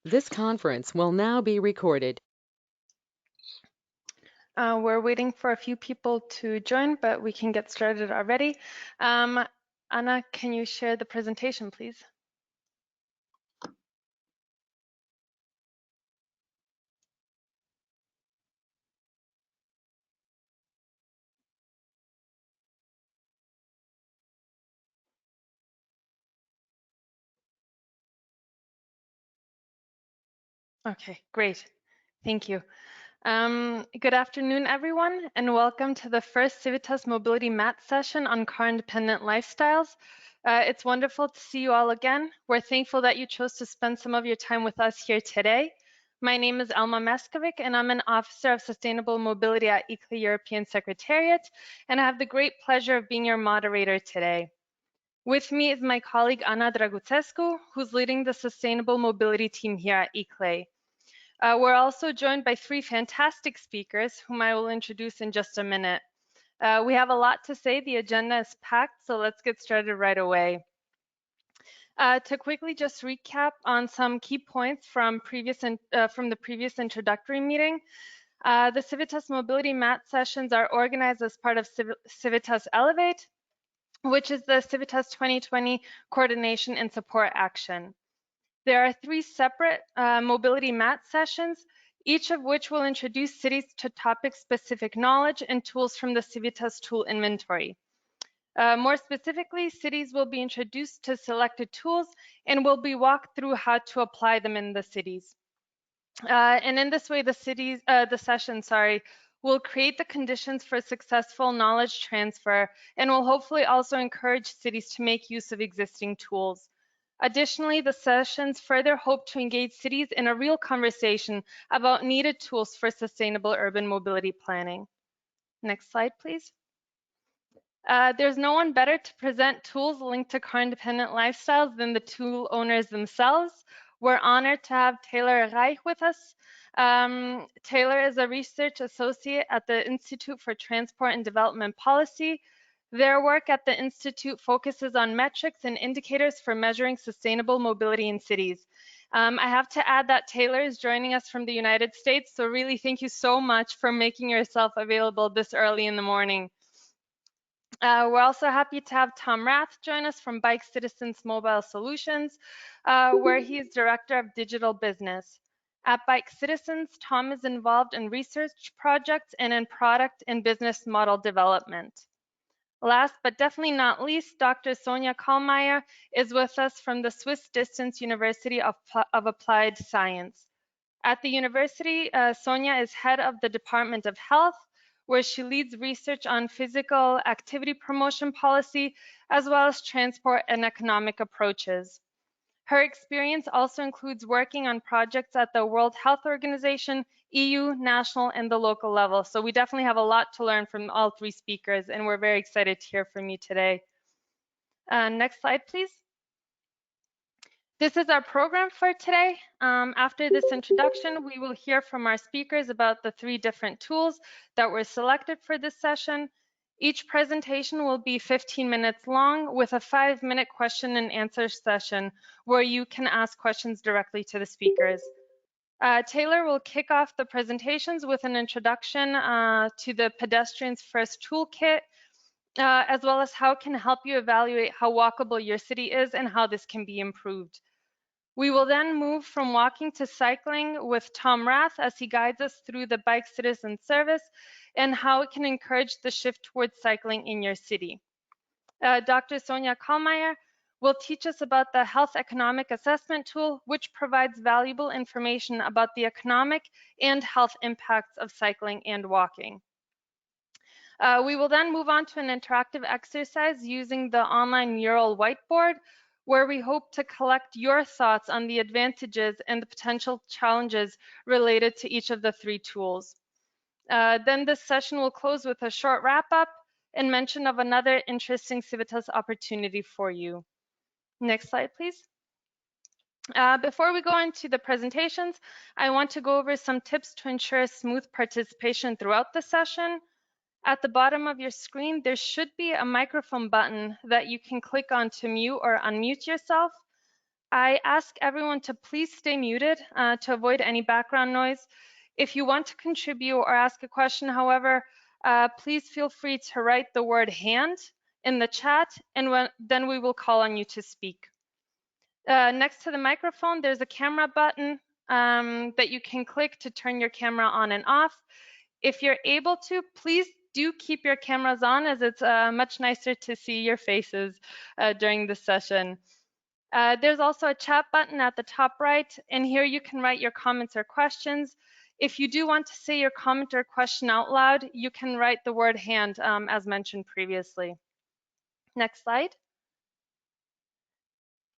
This conference will now be recorded. We're waiting for a few people to join, but we can get started already. Anna, can you share the presentation, please? Okay, great. Thank you. Good afternoon, everyone, and welcome to the first CIVITAS Mobility Match session on car-independent lifestyles. It's wonderful to see you all again. We're thankful that you chose to spend some of your time with us here today. My name is Elma Meskovic, and I'm an Officer of Sustainable Mobility at ICLE European Secretariat, and I have the great pleasure of being your moderator today. With me is my colleague Ana Draguțescu, who's leading the Sustainable Mobility team here at ICLE. We're also joined by three fantastic speakers, whom I will introduce in just a minute. We have a lot to say. The agenda is packed, so let's get started right away. To quickly just recap on some key points from the previous introductory meeting, the CIVITAS Mobility Match sessions are organized as part of CIVITAS Elevate, which is the CIVITAS 2020 Coordination and Support Action. There are three separate mobility match sessions, each of which will introduce cities to topic-specific knowledge and tools from the CIVITAS tool inventory. More specifically, cities will be introduced to selected tools and will be walked through how to apply them in the cities. And in this way, the session will create the conditions for successful knowledge transfer and will hopefully also encourage cities to make use of existing tools. Additionally, the sessions further hope to engage cities in a real conversation about needed tools for sustainable urban mobility planning. Next slide, please. There's no one better to present tools linked to car-independent lifestyles than the tool owners themselves. We're honored to have Taylor Reich with us. Taylor is a research associate at the Institute for Transport and Development Policy. Their work at the Institute focuses on metrics and indicators for measuring sustainable mobility in cities. I have to add that Taylor is joining us from the United States, so really thank you so much for making yourself available this early in the morning. We're also happy to have Tom Rath join us from BikeCitizens Mobile Solutions, where he is Director of Digital Business. At BikeCitizens, Tom is involved in research projects and in product and business model development. Last but definitely not least, Dr. Sonja Kallmeier is with us from the Swiss Distance University of Applied Science. At the university, Sonja is head of the Department of Health, where she leads research on physical activity promotion policy, as well as transport and economic approaches. Her experience also includes working on projects at the World Health Organization, EU, national, and the local level. So we definitely have a lot to learn from all three speakers, and we're very excited to hear from you today. Next slide, please. This is our program for today. After this introduction, we will hear from our speakers about the three different tools that were selected for this session. Each presentation will be 15 minutes long with a 5-minute question and answer session where you can ask questions directly to the speakers. Taylor will kick off the presentations with an introduction to the Pedestrians First Toolkit, as well as how it can help you evaluate how walkable your city is and how this can be improved. We will then move from walking to cycling with Tom Rath as he guides us through the BikeCitizens service and how it can encourage the shift towards cycling in your city. Dr. Sonja Kallmeier will teach us about the Health Economic Assessment tool, which provides valuable information about the economic and health impacts of cycling and walking. We will then move on to an interactive exercise using the online mural whiteboard, where we hope to collect your thoughts on the advantages and the potential challenges related to each of the three tools. Then this session will close with a short wrap-up and mention of another interesting CIVITAS opportunity for you. Next slide, please. Before we go into the presentations, I want to go over some tips to ensure smooth participation throughout the session. At the bottom of your screen, there should be a microphone button that you can click on to mute or unmute yourself. I ask everyone to please stay muted to avoid any background noise. If you want to contribute or ask a question, however, please feel free to write the word hand in the chat, and then we will call on you to speak. Next to the microphone, there's a camera button that you can click to turn your camera on and off. If you're able to, please do keep your cameras on, as it's much nicer to see your faces during this session. There's also a chat button at the top right, and here you can write your comments or questions. If you do want to say your comment or question out loud, you can write the word hand as mentioned previously. Next slide.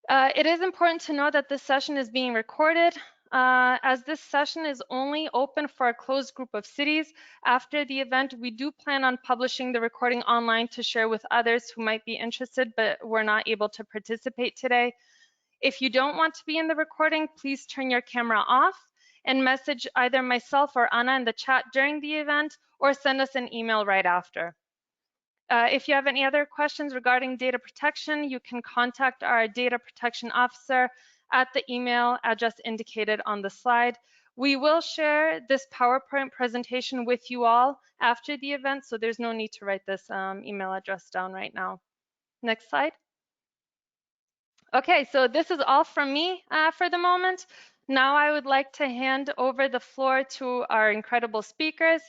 It is important to know that this session is being recorded. As this session is only open for a closed group of cities. After the event, we do plan on publishing the recording online to share with others who might be interested but were not able to participate today. If you don't want to be in the recording, please turn your camera off and message either myself or Anna in the chat during the event, or send us an email right after. If you have any other questions regarding data protection, you can contact our data protection officer at the email address indicated on the slide. We will share this PowerPoint presentation with you all after the event, so there's no need to write this email address down right now. Next slide. Okay, so this is all from me for the moment. Now I would like to hand over the floor to our incredible speakers.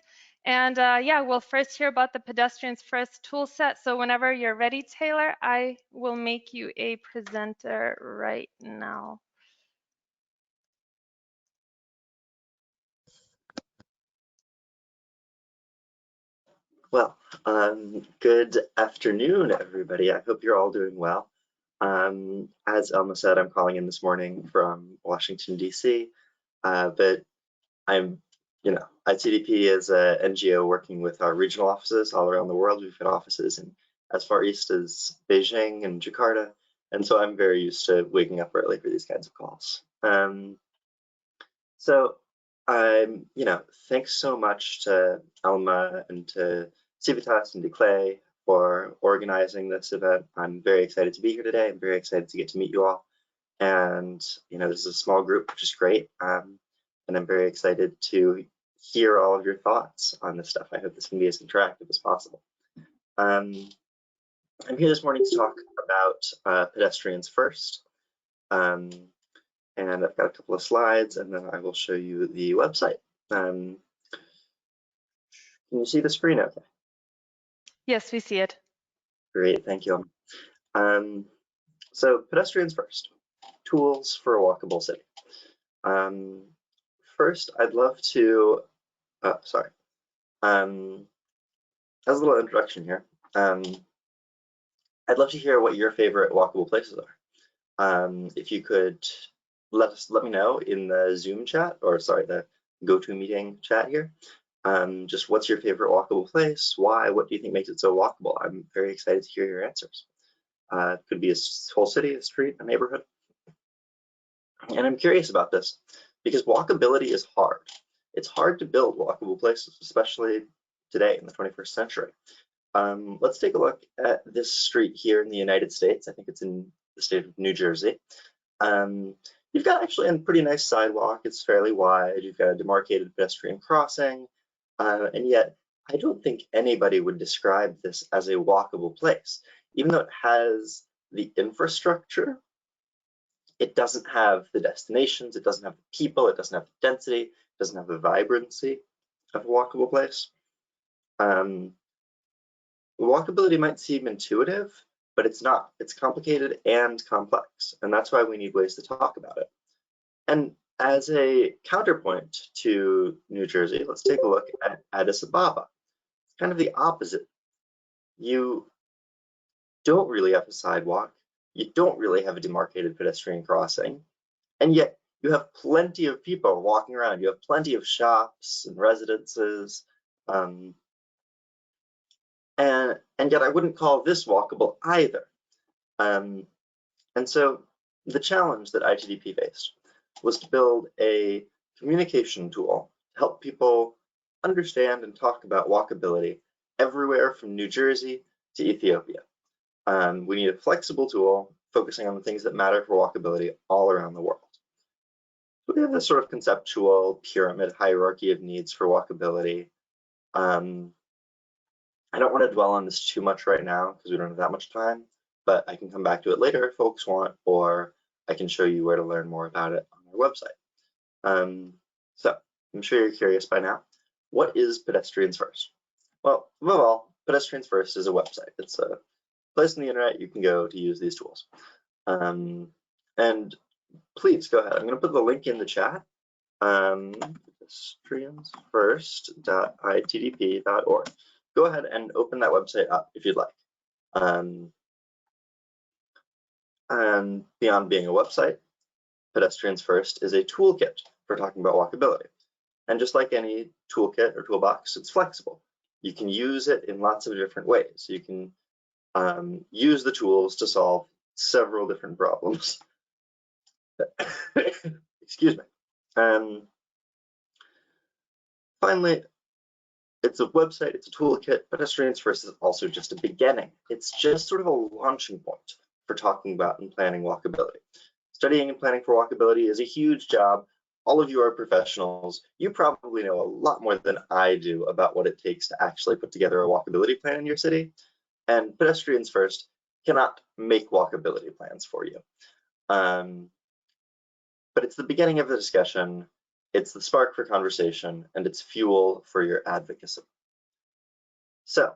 And yeah, we'll first hear about the Pedestrians First tool set. So whenever you're ready, Taylor, I will make you a presenter right now. Well, good afternoon, everybody. I hope you're all doing well. As Elma said, I'm calling in this morning from Washington, D.C., but I'm, ITDP is an NGO working with our regional offices all around the world. We've got offices in as far east as Beijing and Jakarta, and so I'm very used to waking up early for these kinds of calls. Thanks so much to Elma and to CIVITAS and to Clay for organizing this event. I'm very excited to be here today. I'm very excited to get to meet you all. And, this is a small group, which is great. And I'm very excited to hear all of your thoughts on this stuff. I hope this can be as interactive as possible. I'm here this morning to talk about Pedestrians First. And I've got a couple of slides, and then I will show you the website. Can you see the screen okay? Yes, we see it. Great, thank you. So Pedestrians First, tools for a walkable city. First, I'd love to, as a little introduction here, I'd love to hear what your favorite walkable places are. If you could let me know in the Zoom chat, or sorry, the GoToMeeting chat here. Just what's your favorite walkable place? Why? What do you think makes it so walkable? I'm very excited to hear your answers. It could be a whole city, a street, a neighborhood. And I'm curious about this because walkability is hard. It's hard to build walkable places, especially today in the 21st century. Let's take a look at this street here in the United States. I think it's in the state of New Jersey. You've got actually a pretty nice sidewalk. It's fairly wide. You've got a demarcated pedestrian crossing, and yet I don't think anybody would describe this as a walkable place. Even though it has the infrastructure, it doesn't have the destinations, it doesn't have the people, it doesn't have the density, it doesn't have the vibrancy of a walkable place. Walkability might seem intuitive, but it's not. It's complicated and complex, and that's why we need ways to talk about it. And as a counterpoint to New Jersey, let's take a look at Addis Ababa. It's kind of the opposite. You don't really have a sidewalk, you don't really have a demarcated pedestrian crossing, and yet you have plenty of people walking around. You have plenty of shops and residences, and yet I wouldn't call this walkable either. And so the challenge that ITDP faced was to build a communication tool to help people understand and talk about walkability everywhere from New Jersey to Ethiopia. We need a flexible tool focusing on the things that matter for walkability all around the world. We have this sort of conceptual pyramid hierarchy of needs for walkability. I don't want to dwell on this too much right now because we don't have that much time, but I can come back to it later if folks want, or I can show you where to learn more about it on our website. So I'm sure you're curious by now. What is Pedestrians First? Well, above all, Pedestrians First is a website. It's a place on the internet you can go to use these tools. And please go ahead. I'm going to put the link in the chat. pedestriansfirst.ittp.org. Go ahead and open that website up if you'd like. And beyond being a website, Pedestrians First is a toolkit for talking about walkability. And just like any toolkit or toolbox, it's flexible. You can use it in lots of different ways. You can use the tools to solve several different problems. Excuse me. Finally, it's a website, it's a toolkit. Pedestrians First is also just a beginning. It's just sort of a launching point for talking about and planning walkability. Studying and planning for walkability is a huge job. All of you are professionals. You probably know a lot more than I do about what it takes to actually put together a walkability plan in your city. And Pedestrians First cannot make walkability plans for you. But it's the beginning of the discussion. It's the spark for conversation, and it's fuel for your advocacy. So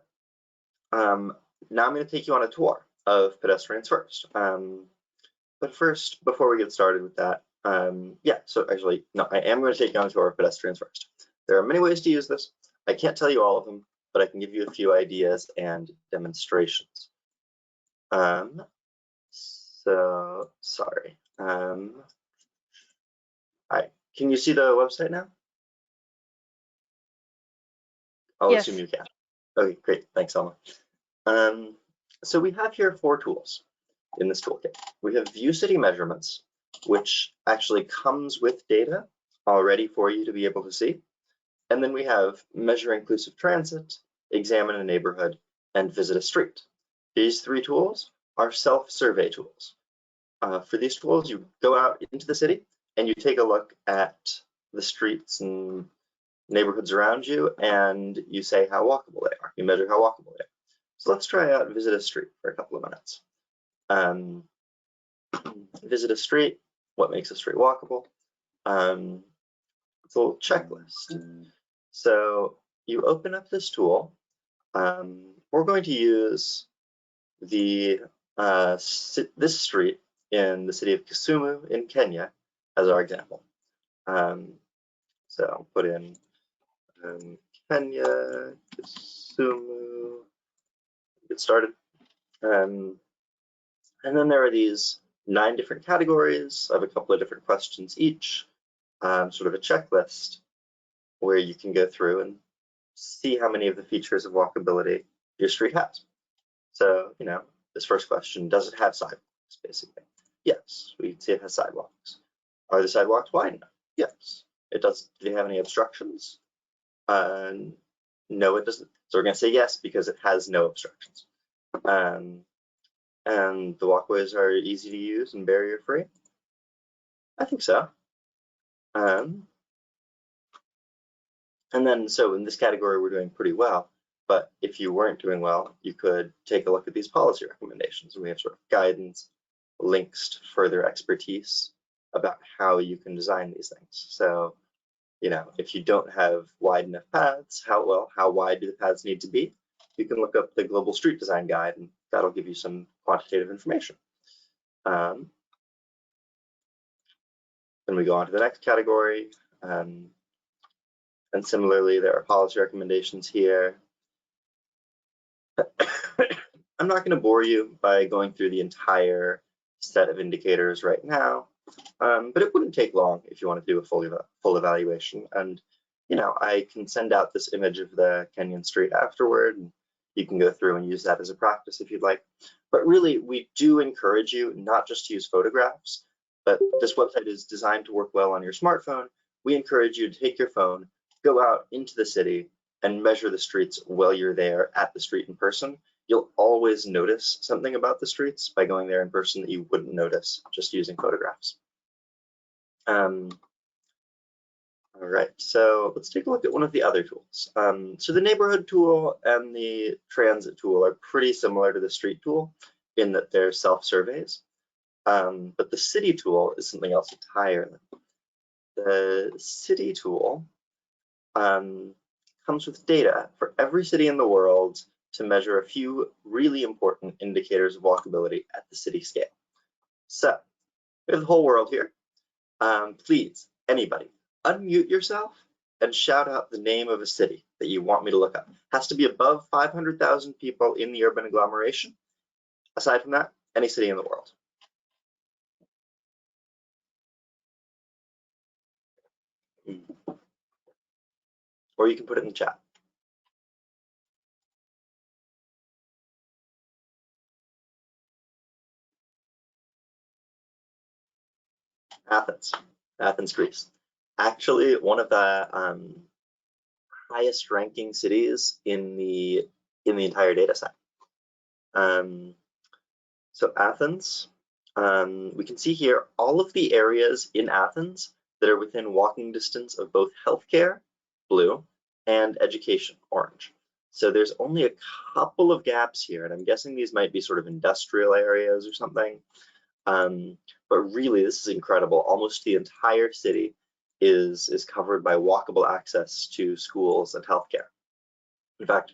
now I'm going to take you on a tour of Pedestrians First. But first, before we get started with that, so actually, no, I am going to take you on a tour of Pedestrians First. There are many ways to use this. I can't tell you all of them, but I can give you a few ideas and demonstrations. So sorry. Can you see the website now? I'll Yes. assume you can. Okay, great. Thanks, Alma. So we have here 4 tools in this toolkit. We have View City Measurements, which actually comes with data already for you to be able to see. And then we have Measure Inclusive Transit, Examine a Neighborhood, and Visit a Street. These 3 tools are self-survey tools. For these tools, you go out into the city and you take a look at the streets and neighborhoods around you, and you say how walkable they are. You measure how walkable they are. So let's try out Visit a Street for a couple of minutes. Visit a street, what makes a street walkable? It's a little checklist. So you open up this tool. We're going to use the this street in the city of Kisumu in Kenya as our example. So I'll put in Kenya, Kisumu, get started. And then there are these 9 different categories of a couple of different questions each, sort of a checklist where you can go through and see how many of the features of walkability your street has. So, this first question, does it have sidewalks, basically? Yes, we can see it has sidewalks. Are the sidewalks wide enough? Yes. It does. Do they have any obstructions? No, it doesn't. So we're going to say yes because it has no obstructions. And the walkways are easy to use and barrier-free? I think so. And then, so in this category, we're doing pretty well. But if you weren't doing well, you could take a look at these policy recommendations. And we have sort of guidance, links to further expertise about how you can design these things. So, if you don't have wide enough paths, how wide do the paths need to be? You can look up the Global Street Design Guide, and that'll give you some quantitative information. Then we go on to the next category. And similarly, there are policy recommendations here. I'm not going to bore you by going through the entire set of indicators right now, but it wouldn't take long if you want to do a full evaluation. And I can send out this image of the Kenyan street afterward, and you can go through and use that as a practice if you'd like. But really, we do encourage you not just to use photographs, but this website is designed to work well on your smartphone. We encourage you to take your phone, go out into the city, and measure the streets while you're there at the street in person. you'll always notice something about the streets by going there in person that you wouldn't notice just using photographs. All right, so let's take a look at one of the other tools. So the neighborhood tool and the transit tool are pretty similar to the street tool in that they're self-surveys, but the city tool is something else entirely. The city tool comes with data for every city in the world to measure a few really important indicators of walkability at the city scale. So we have the whole world here. Please, anybody, unmute yourself and shout out the name of a city that you want me to look up. It has to be above 500,000 people in the urban agglomeration. Aside from that, any city in the world. Or you can put it in the chat. Athens, Greece. Actually, one of the highest ranking cities in the entire data set. So Athens, we can see here all of the areas in Athens that are within walking distance of both healthcare, blue, and education, orange. So there's only a couple of gaps here, and I'm guessing these might be sort of industrial areas or something. But really, this is incredible. Almost the entire city is covered by walkable access to schools and healthcare. In fact,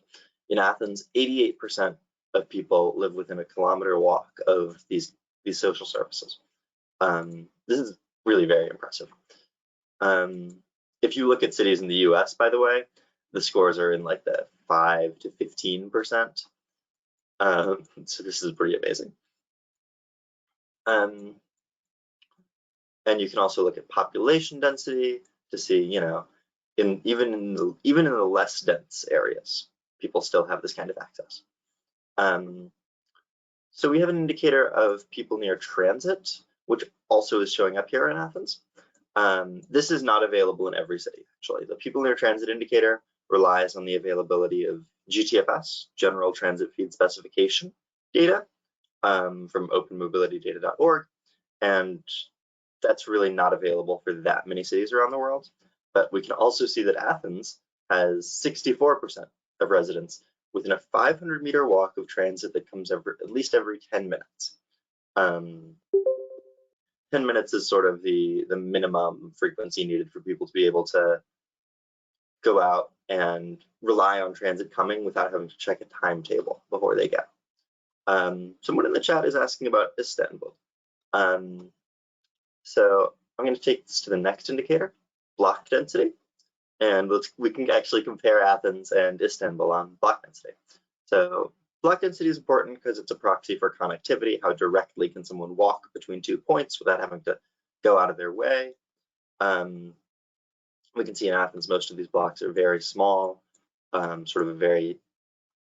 in Athens, 88% of people live within a kilometer walk of these social services. This is really very impressive. If you look at cities in the US, by the way, the scores are in like the 5 to 15%. So this is pretty amazing. And you can also look at population density to see, you know, even in the less dense areas, people still have this kind of access. So we have an indicator of people near transit, which also is showing up here in Athens. This is not available in every city, actually. The people near transit indicator relies on the availability of GTFS, General Transit Feed Specification data from openmobilitydata.org, and that's really not available for that many cities around the world. But we can also see that Athens has 64% of residents within a 500-meter walk of transit that comes at least every 10 minutes. 10 minutes is sort of the minimum frequency needed for people to be able to go out and rely on transit coming without having to check a timetable before they go. Someone in the chat is asking about Istanbul. So I'm going to take this to the next indicator, block density, and we can actually compare Athens and Istanbul on block density. So block density is important because it's a proxy for connectivity. How directly can someone walk between 2 points without having to go out of their way? We can see in Athens, most of these blocks are very small, sort of a very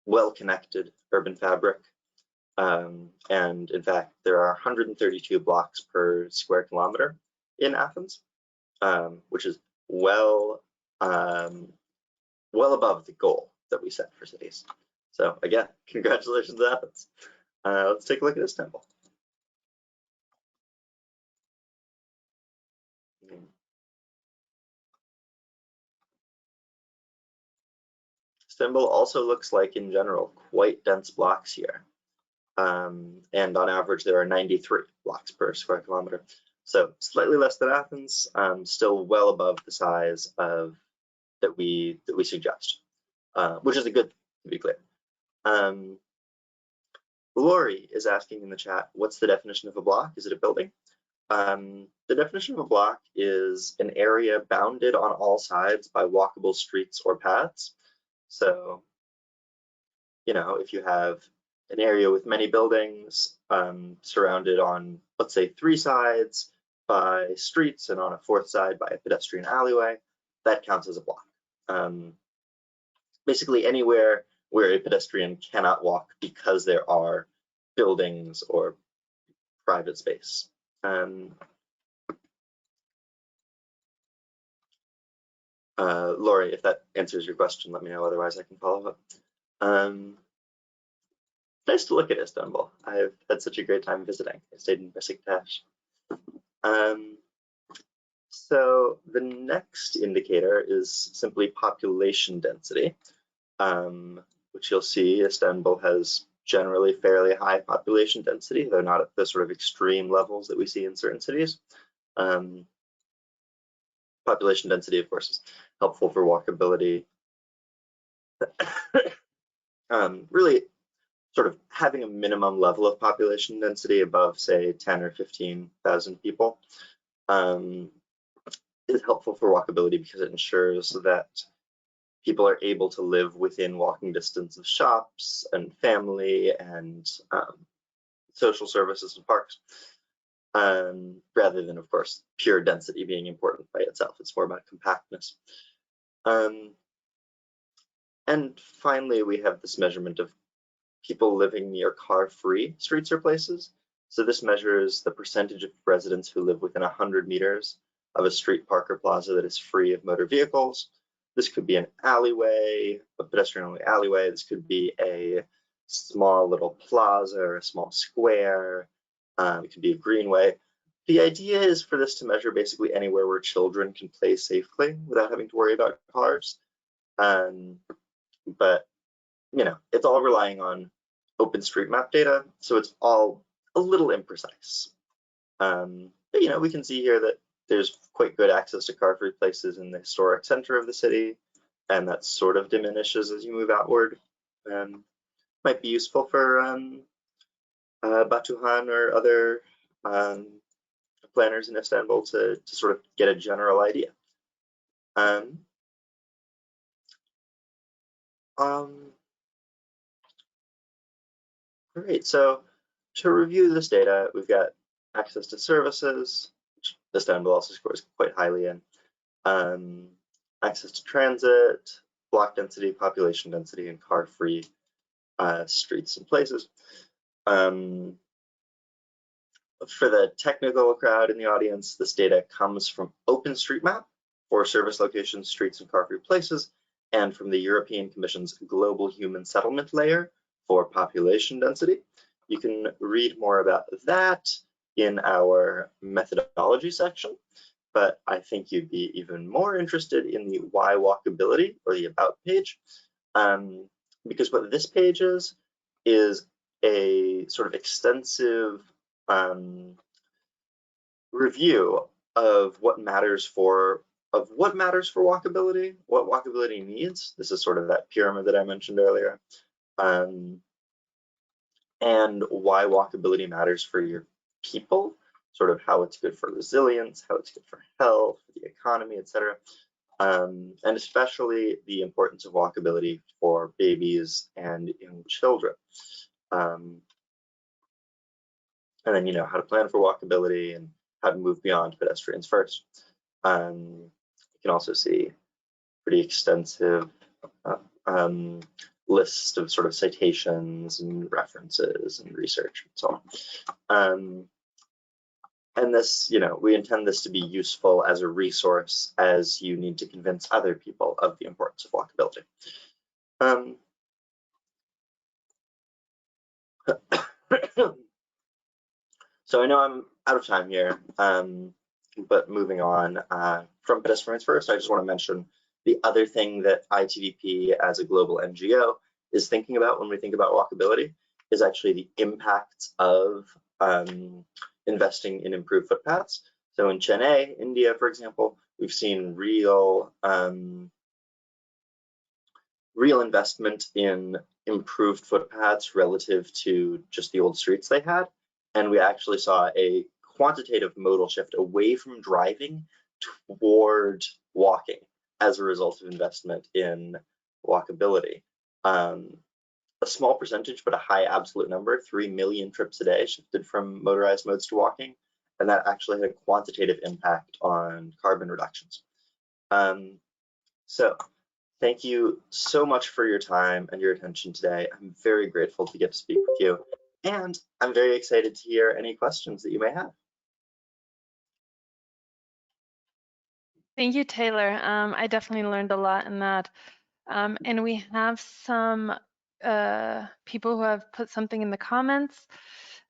well-connected urban fabric. And in fact, there are 132 blocks per square kilometer in Athens, which is well above the goal that we set for cities. So again, congratulations, Athens. Let's take a look at Istanbul. Istanbul also looks like, in general, quite dense blocks here. And on average, there are 93 blocks per square kilometer. So slightly less than Athens, still well above the size of that we suggest, which is a good thing, to be clear. Lori is asking in the chat, what's the definition of a block? Is it a building? The definition of a block is an area bounded on all sides by walkable streets or paths. So, you know, if you have an area with many buildings surrounded on, let's say, 3 sides by streets and on a 4th side by a pedestrian alleyway, that counts as a block. Basically anywhere where a pedestrian cannot walk because there are buildings or private space. Lori, if that answers your question, let me know, otherwise I can follow up. nice to look at Istanbul. I've had such a great time visiting. I stayed in Besiktas. So the next indicator is simply population density, which you'll see Istanbul has generally fairly high population density, though not at the sort of extreme levels that we see in certain cities. Population density, of course, is helpful for walkability. Really sort of having a minimum level of population density above, say, 10 or 15,000 people is helpful for walkability because it ensures that people are able to live within walking distance of shops and family and social services and parks, rather than, of course, pure density being important by itself. It's more about compactness. And finally, we have this measurement of people living near car-free streets or places. So this measures the percentage of residents who live within 100 meters of a street, park, or plaza that is free of motor vehicles. This could be an alleyway, a pedestrian-only alleyway. This could be a small little plaza or a small square. It could be a greenway. The idea is for this to measure basically anywhere where children can play safely without having to worry about cars. But you know, it's all relying on OpenStreetMap data, so it's all a little imprecise. But you know, we can see here that there's quite good access to car-free places in the historic center of the city, and that sort of diminishes as you move outward. Might be useful for Batuhan or other planners in Istanbul to sort of get a general idea. Great, so to review this data, we've got access to services, which Istanbul also scores quite highly in, access to transit, block density, population density, and car-free streets and places. For the technical crowd in the audience, this data comes from OpenStreetMap for service locations, streets, and car-free places, and from the European Commission's Global Human Settlement Layer for population density. You can read more about that in our methodology section, but I think you'd be even more interested in the why walkability or the about page, because what this page is a sort of extensive review of what matters for walkability, what walkability needs. This is sort of that pyramid that I mentioned earlier, and why walkability matters for your people, sort of how it's good for resilience, how it's good for health, for the economy, etc. And especially the importance of walkability for babies and young children. And then, you know, how to plan for walkability and how to move beyond pedestrians first. You can also see pretty extensive list of sort of citations and references and research and so on. And this, you know, we intend this to be useful as a resource as you need to convince other people of the importance of walkability. So I know I'm out of time here, but moving on from pedestrians first, I just want to mention the other thing that ITVP as a global NGO is thinking about when we think about walkability is actually the impacts of investing in improved footpaths. So in Chennai, India, for example, we've seen real investment in improved footpaths relative to just the old streets they had. And we actually saw a quantitative modal shift away from driving toward walking as a result of investment in walkability. A small percentage, but a high absolute number, 3 million trips a day shifted from motorized modes to walking, and that actually had a quantitative impact on carbon reductions. So thank you so much for your time and your attention today. I'm very grateful to get to speak with you, and I'm very excited to hear any questions that you may have. Thank you, Taylor. I definitely learned a lot in that. And we have some people who have put something in the comments.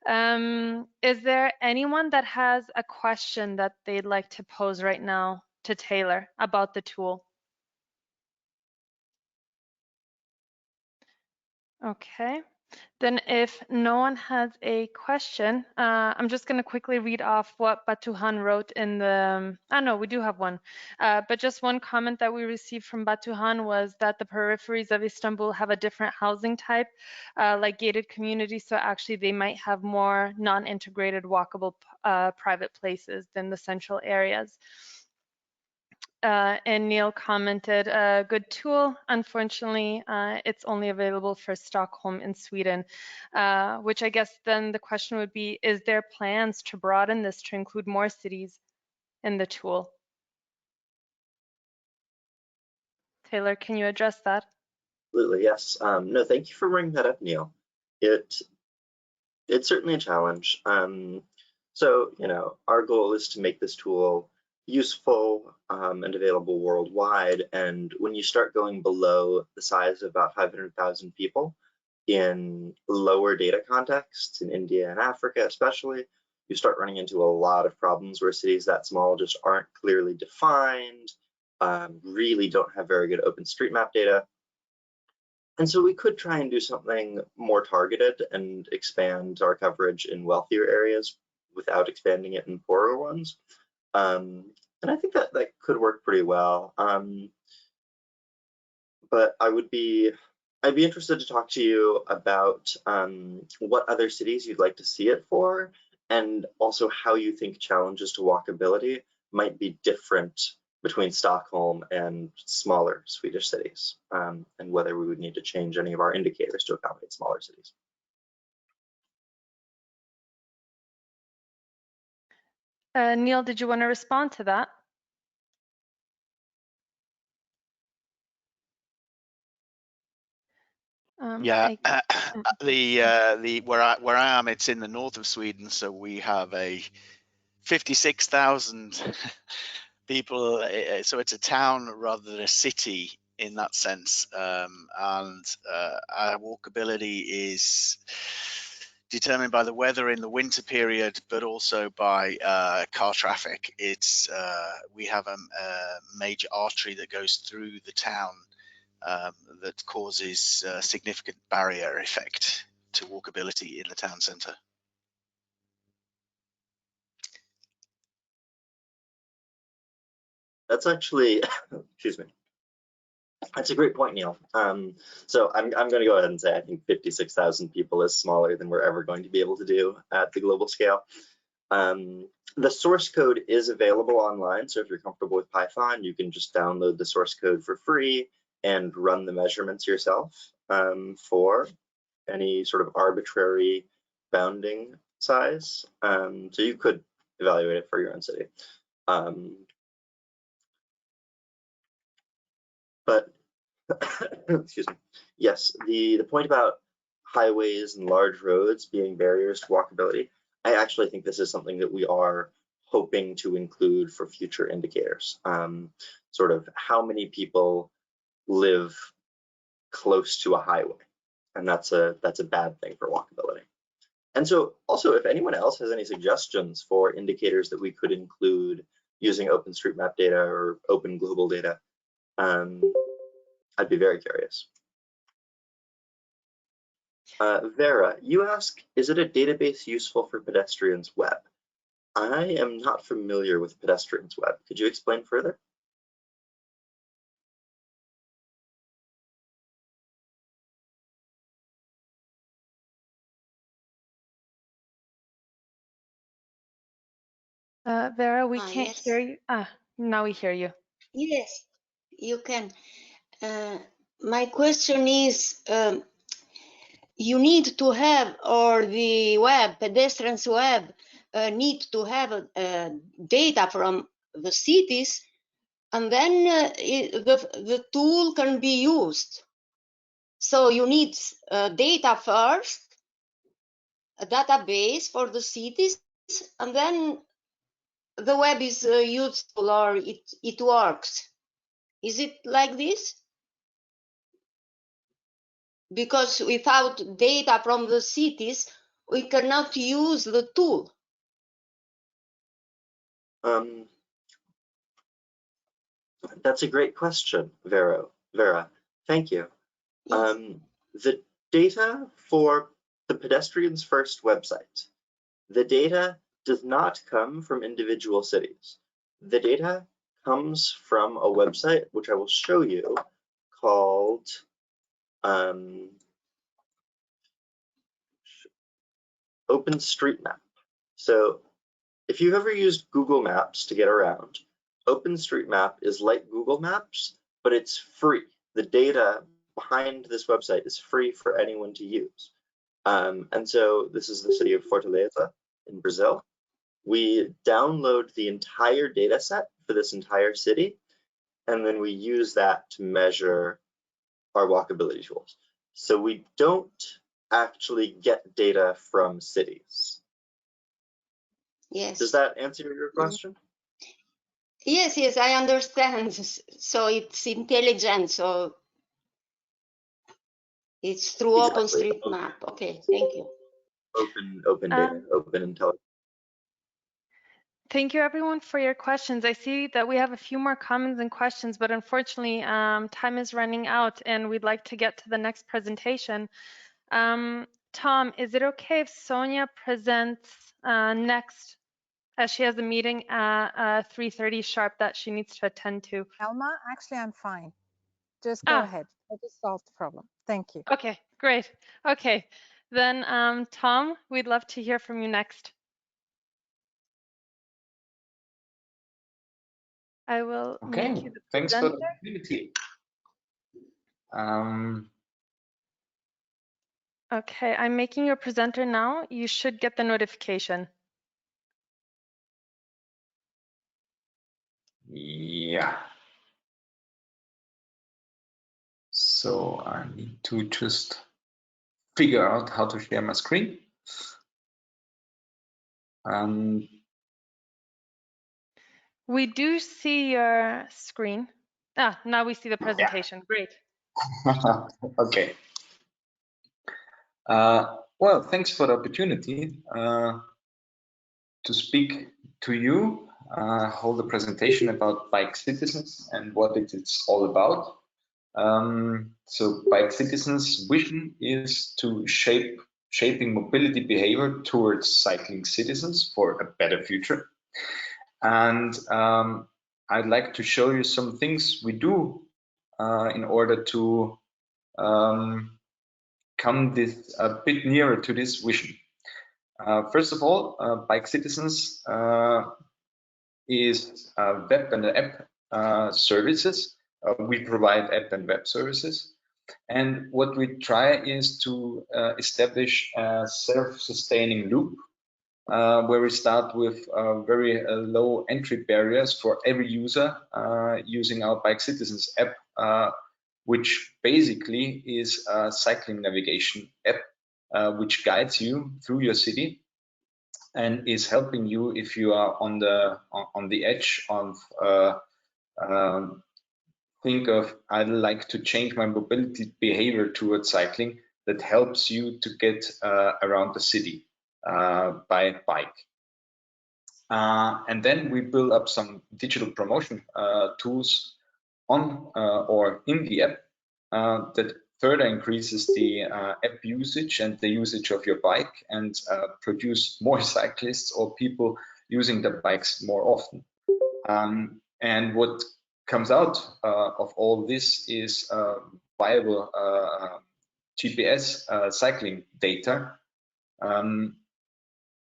Is there anyone that has a question that they'd like to pose right now to Taylor about the tool? Okay. Then if no one has a question, I'm just going to quickly read off what Batuhan wrote in the, no, we do have one. But just one comment that we received from Batuhan was that the peripheries of Istanbul have a different housing type, like gated communities. So actually they might have more non-integrated walkable private places than the central areas. And Neil commented, a good tool. Unfortunately, it's only available for Stockholm in Sweden, which I guess then the question would be, is there plans to broaden this to include more cities in the tool? Taylor, can you address that? Absolutely, yes. No, thank you for bringing that up, Neil. It's certainly a challenge. So, our goal is to make this tool useful and available worldwide. And when you start going below the size of about 500,000 people in lower data contexts, in India and Africa especially, you start running into a lot of problems where cities that small just aren't clearly defined, really don't have very good OpenStreetMap data. And so we could try and do something more targeted and expand our coverage in wealthier areas without expanding it in poorer ones. And I think that could work pretty well. But I'd be interested to talk to you about what other cities you'd like to see it for, and also how you think challenges to walkability might be different between Stockholm and smaller Swedish cities, and whether we would need to change any of our indicators to accommodate smaller cities. Neil, did you want to respond to that? Yeah, where I am, it's in the north of Sweden, so we have a 56,000 people. So it's a town rather than a city in that sense, and our walkability is determined by the weather in the winter period, but also by car traffic. We have a major artery that goes through the town. That causes a significant barrier effect to walkability in the town centre. That's actually, excuse me. That's a great point, Neil. So I'm going to go ahead and say I think 56,000 people is smaller than we're ever going to be able to do at the global scale. The source code is available online, so if you're comfortable with Python, you can just download the source code for free and run the measurements yourself for any sort of arbitrary bounding size. So you could evaluate it for your own city. But excuse me. Yes, the point about highways and large roads being barriers to walkability, I actually think this is something that we are hoping to include for future indicators. Sort of how many people live close to a highway, and that's a bad thing for walkability. And so also, if anyone else has any suggestions for indicators that we could include using OpenStreetMap data or open global data, I'd be very curious. Vera, you ask, is it a database useful for pedestrians web? I am not familiar with pedestrians web. Could you explain further? Vera, we can't hear you. Now we hear you. Yes, you can. My question is, you need to have, or the web, pedestrians web, need to have data from the cities, and then the tool can be used. So you need data first, a database for the cities, and then the web is useful, or it works. Is it like this? because without data from the cities, we cannot use the tool. That's a great question, Vera. Thank you. Yes. The data for the Pedestrians First website, the data does not come from individual cities. The data comes from a website, which I will show you, called OpenStreetMap. So if you've ever used Google Maps to get around, OpenStreetMap is like Google Maps, but it's free. The data behind this website is free for anyone to use. And so this is the city of Fortaleza in Brazil. We download the entire data set for this entire city, and then we use that to measure our walkability tools. So we don't actually get data from cities. Yes. Does that answer your question? Yes, yes, I understand. So it's intelligent. So it's through Exactly. OpenStreetMap. Okay, thank you. Open data, open intelligence. Thank you everyone for your questions. I see that we have a few more comments and questions, but unfortunately time is running out and we'd like to get to the next presentation. Tom, is it okay if Sonia presents next, as she has a meeting at 3:30 sharp that she needs to attend to? Elma, actually, I'm fine. Just go ahead. I just solved the problem. Thank you. Okay, great. Okay, then Tom, we'd love to hear from you next. I will make you the thanks presenter. for the opportunity. Okay, I'm making you a presenter now. You should get the notification. Yeah. So I need to just figure out how to share my screen. We do see your screen. Now we see the presentation. Yeah. Great. Okay. Well, thanks for the opportunity to speak to you, hold a presentation about BikeCitizens and what it's all about. So BikeCitizens' vision is to shaping mobility behavior towards cycling citizens for a better future. And I'd like to show you some things we do in order to come this a bit nearer to this vision. First of all, BikeCitizens is a web and app services. We provide app and web services. And what we try is to establish a self-sustaining loop where we start with very low entry barriers for every user using our BikeCitizens app, which basically is a cycling navigation app which guides you through your city and is helping you if you are on the edge of think of I'd like to change my mobility behavior towards cycling, that helps you to get around the city by bike. And then we build up some digital promotion tools on or in the app that further increases the app usage and the usage of your bike and produce more cyclists or people using the bikes more often. And what comes out of all this is viable GPS cycling data,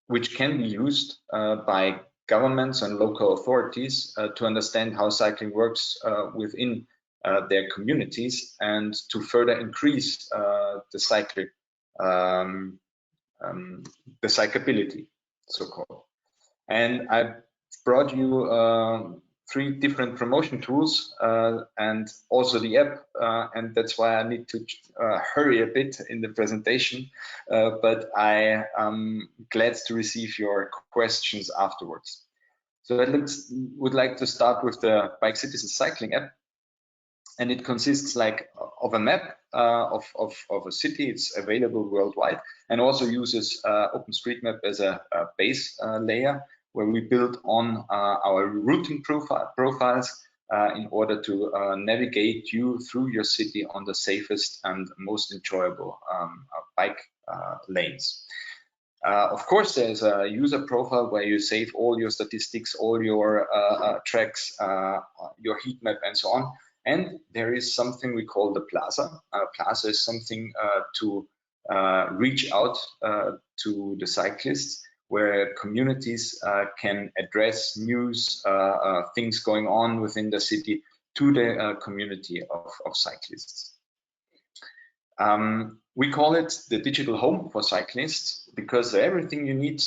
which can be used by governments and local authorities to understand how cycling works within their communities and to further increase the cyclability, so-called. And I brought you 3 different promotion tools and also the app, and that's why I need to hurry a bit in the presentation, but I am glad to receive your questions afterwards. So I would like to start with the BikeCitizens cycling app, and it consists of a map of a city. It's available worldwide, and also uses OpenStreetMap as a base layer, where we build on our routing profiles in order to navigate you through your city on the safest and most enjoyable bike lanes. Of course, there's a user profile where you save all your statistics, all your tracks, your heat map, and so on. And there is something we call the plaza. Plaza is something to reach out to the cyclists, where communities can address news, things going on within the city to the community of cyclists. We call it the digital home for cyclists, because everything you need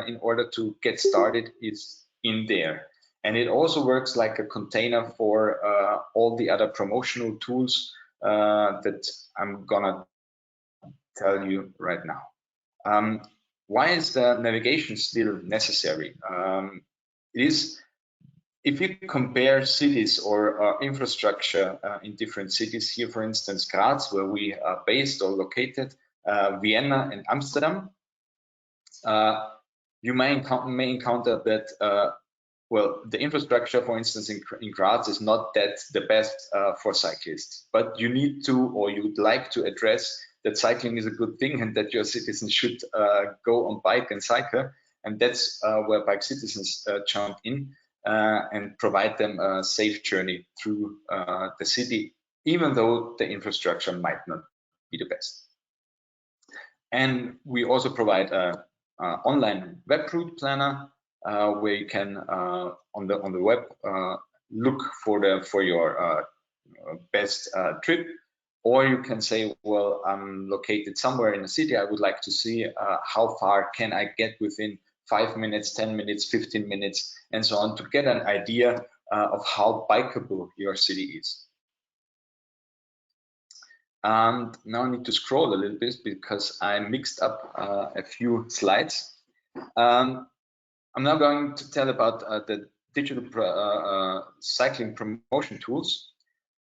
in order to get started is in there. And it also works like a container for all the other promotional tools that I'm gonna tell you right now. Why is the navigation still necessary? It is, if you compare cities or infrastructure in different cities, here for instance Graz, where we are based or located, Vienna and Amsterdam, you may encounter that well, the infrastructure, for instance, in Graz is not that the best for cyclists, but you need to, or you would like to address that cycling is a good thing and that your citizens should go on bike and cycle. And that's where BikeCitizens jump in and provide them a safe journey through the city, even though the infrastructure might not be the best. And we also provide an online web route planner, where you can on the web look for your best trip, or you can say, well, I'm located somewhere in the city. I would like to see how far can I get within 5 minutes, 10 minutes, 15 minutes, and so on, to get an idea of how bikeable your city is. And now I need to scroll a little bit because I mixed up a few slides. I'm now going to tell about the digital cycling promotion tools.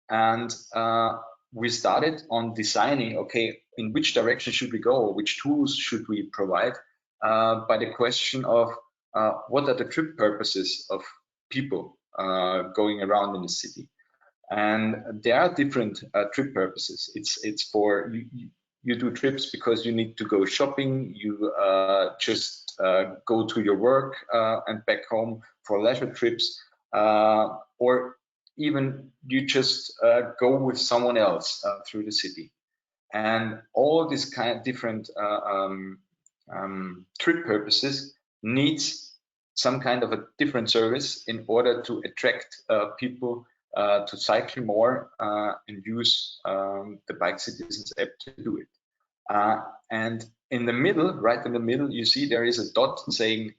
And we started on designing, okay, in which direction should we go? Which tools should we provide? By the question of what are the trip purposes of people going around in the city? And there are different trip purposes. It's for, you do trips because you need to go shopping, you just go to your work and back home for leisure trips, or even you just go with someone else through the city. And all these kind of different trip purposes needs some kind of a different service in order to attract people to cycle more and use the BikeCitizens app to do it. And in the middle, right in the middle, you see there is a dot saying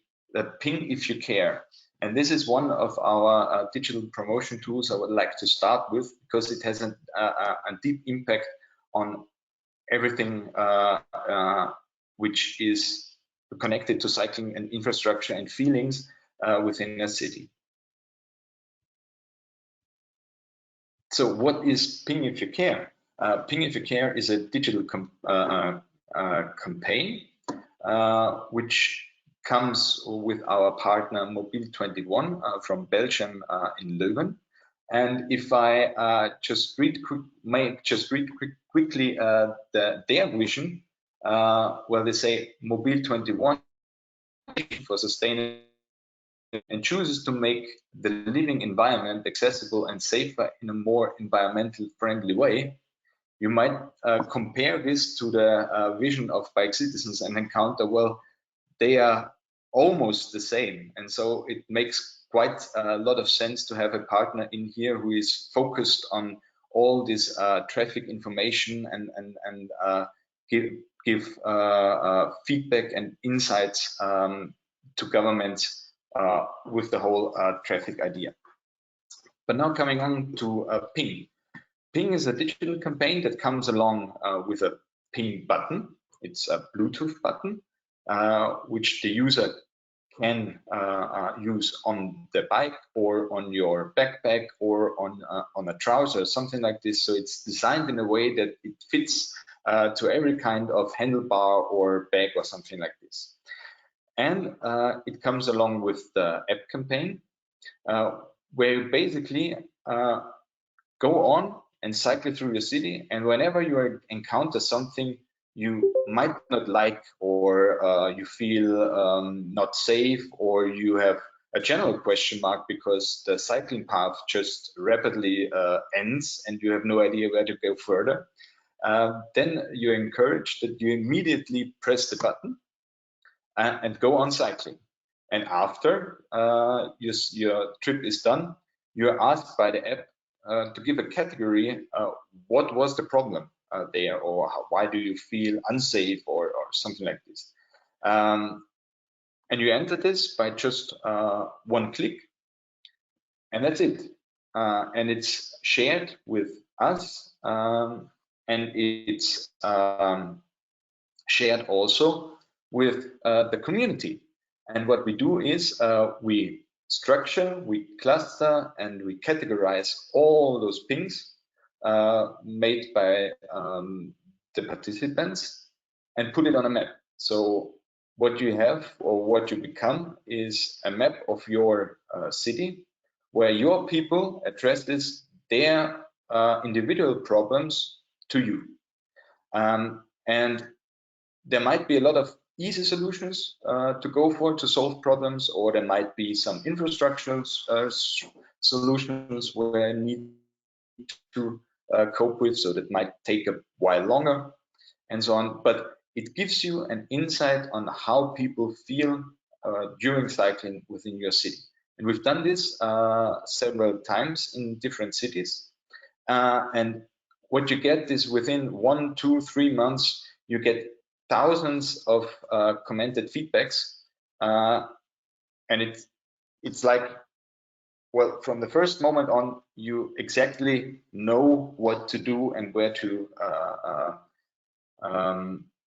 ping if you care. And this is one of our digital promotion tools I would like to start with, because it has a deep impact on everything which is connected to cycling and infrastructure and feelings within a city. So what is Ping If You Care? Ping If You Care is a digital campaign which comes with our partner Mobil21 from Belgium in Leuven. And if I just read quickly their vision, well, they say Mobil21 for sustainable and chooses to make the living environment accessible and safer in a more environmental friendly way. You might compare this to the vision of BikeCitizens and encounter, well, they are almost the same. And so it makes quite a lot of sense to have a partner in here who is focused on all this traffic information and give feedback and insights to governments with the whole traffic idea. But now coming on to Ping. Ping is a digital campaign that comes along with a Ping button. It's a Bluetooth button, which the user can use on the bike or on your backpack or on a trouser, something like this. So it's designed in a way that it fits to every kind of handlebar or bag or something like this. And it comes along with the app campaign, where you basically go on and cycle through your city, and whenever you encounter something you might not like, or you feel not safe, or you have a general question mark because the cycling path just rapidly ends and you have no idea where to go further, then you're encouraged that you immediately press the button and go on cycling. And after your trip is done, you're asked by the app to give a category, what was the problem there, or why do you feel unsafe, or something like this. And you enter this by just one click, and that's it. And it's shared with us, and it's shared also with the community. And what we do is we structure, we cluster, and we categorize all those pings made by the participants and put it on a map. So what you have, or what you become, is a map of your city, where your people address their individual problems to you. And there might be a lot of easy solutions to go for to solve problems, or there might be some infrastructural solutions where you need to cope with, so that might take a while longer, and so on. But it gives you an insight on how people feel during cycling within your city. And we've done this several times in different cities. And what you get is, within 1, 2, 3 months, you get thousands of commented feedbacks, and it's like, well, from the first moment on, you exactly know what to do and where to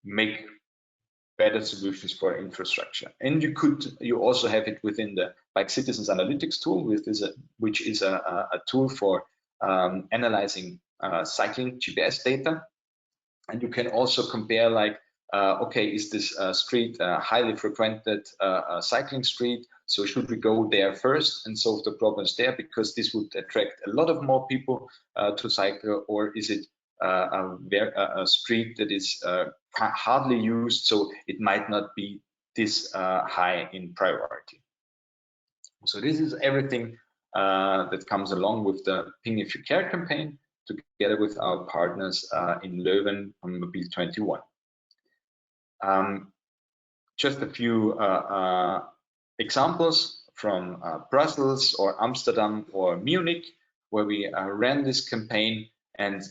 make better solutions for infrastructure. And you also have it within the BikeCitizens analytics tool, which is a tool for analyzing cycling GPS data. And you can also compare, like, okay, is this street a highly frequented cycling street? So should we go there first and solve the problems there, because this would attract a lot of more people to cycle? Or is it a street that is hardly used, so it might not be this high in priority? So this is everything that comes along with the Ping If You Care campaign, together with our partners in Leuven on Mobil 21. Just a few examples from Brussels or Amsterdam or Munich, where we ran this campaign, and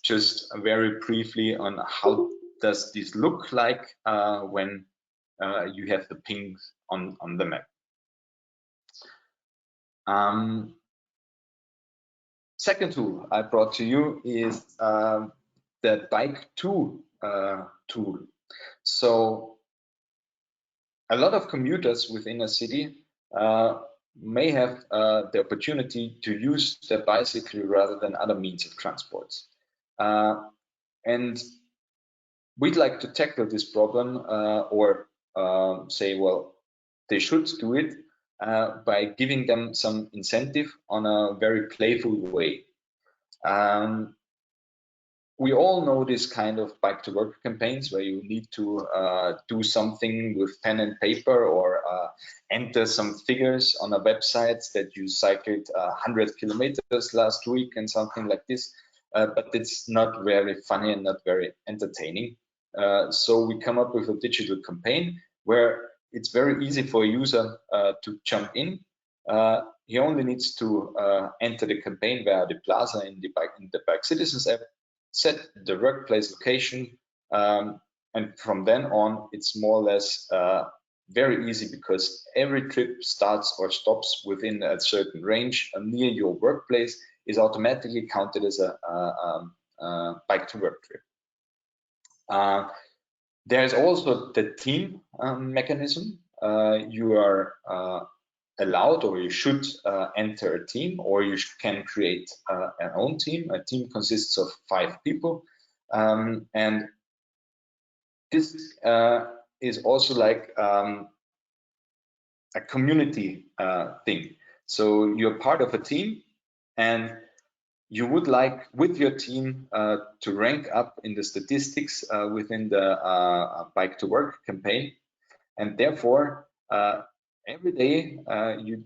just very briefly on how does this look like when you have the pings on the map. Second tool I brought to you is the Bike2 tool. So a lot of commuters within a city may have the opportunity to use their bicycle rather than other means of transport. And we'd like to tackle this problem, or say, well, they should do it by giving them some incentive on a very playful way. We all know this kind of bike to work campaigns, where you need to do something with pen and paper, or enter some figures on a website that you cycled 100 kilometers last week and something like this. But it's not very funny and not very entertaining. So we come up with a digital campaign where it's very easy for a user to jump in. He only needs to enter the campaign via the plaza in the BikeCitizens app, set the workplace location, and from then on, it's more or less very easy, because every trip starts or stops within a certain range near your workplace is automatically counted as a bike to work trip. There's also the team mechanism. You are allowed, or you should enter a team, or you can create an own team. A team consists of 5 people, and this is also like a community thing. So you're part of a team, and you would like with your team to rank up in the statistics within the Bike to Work campaign, and therefore every day you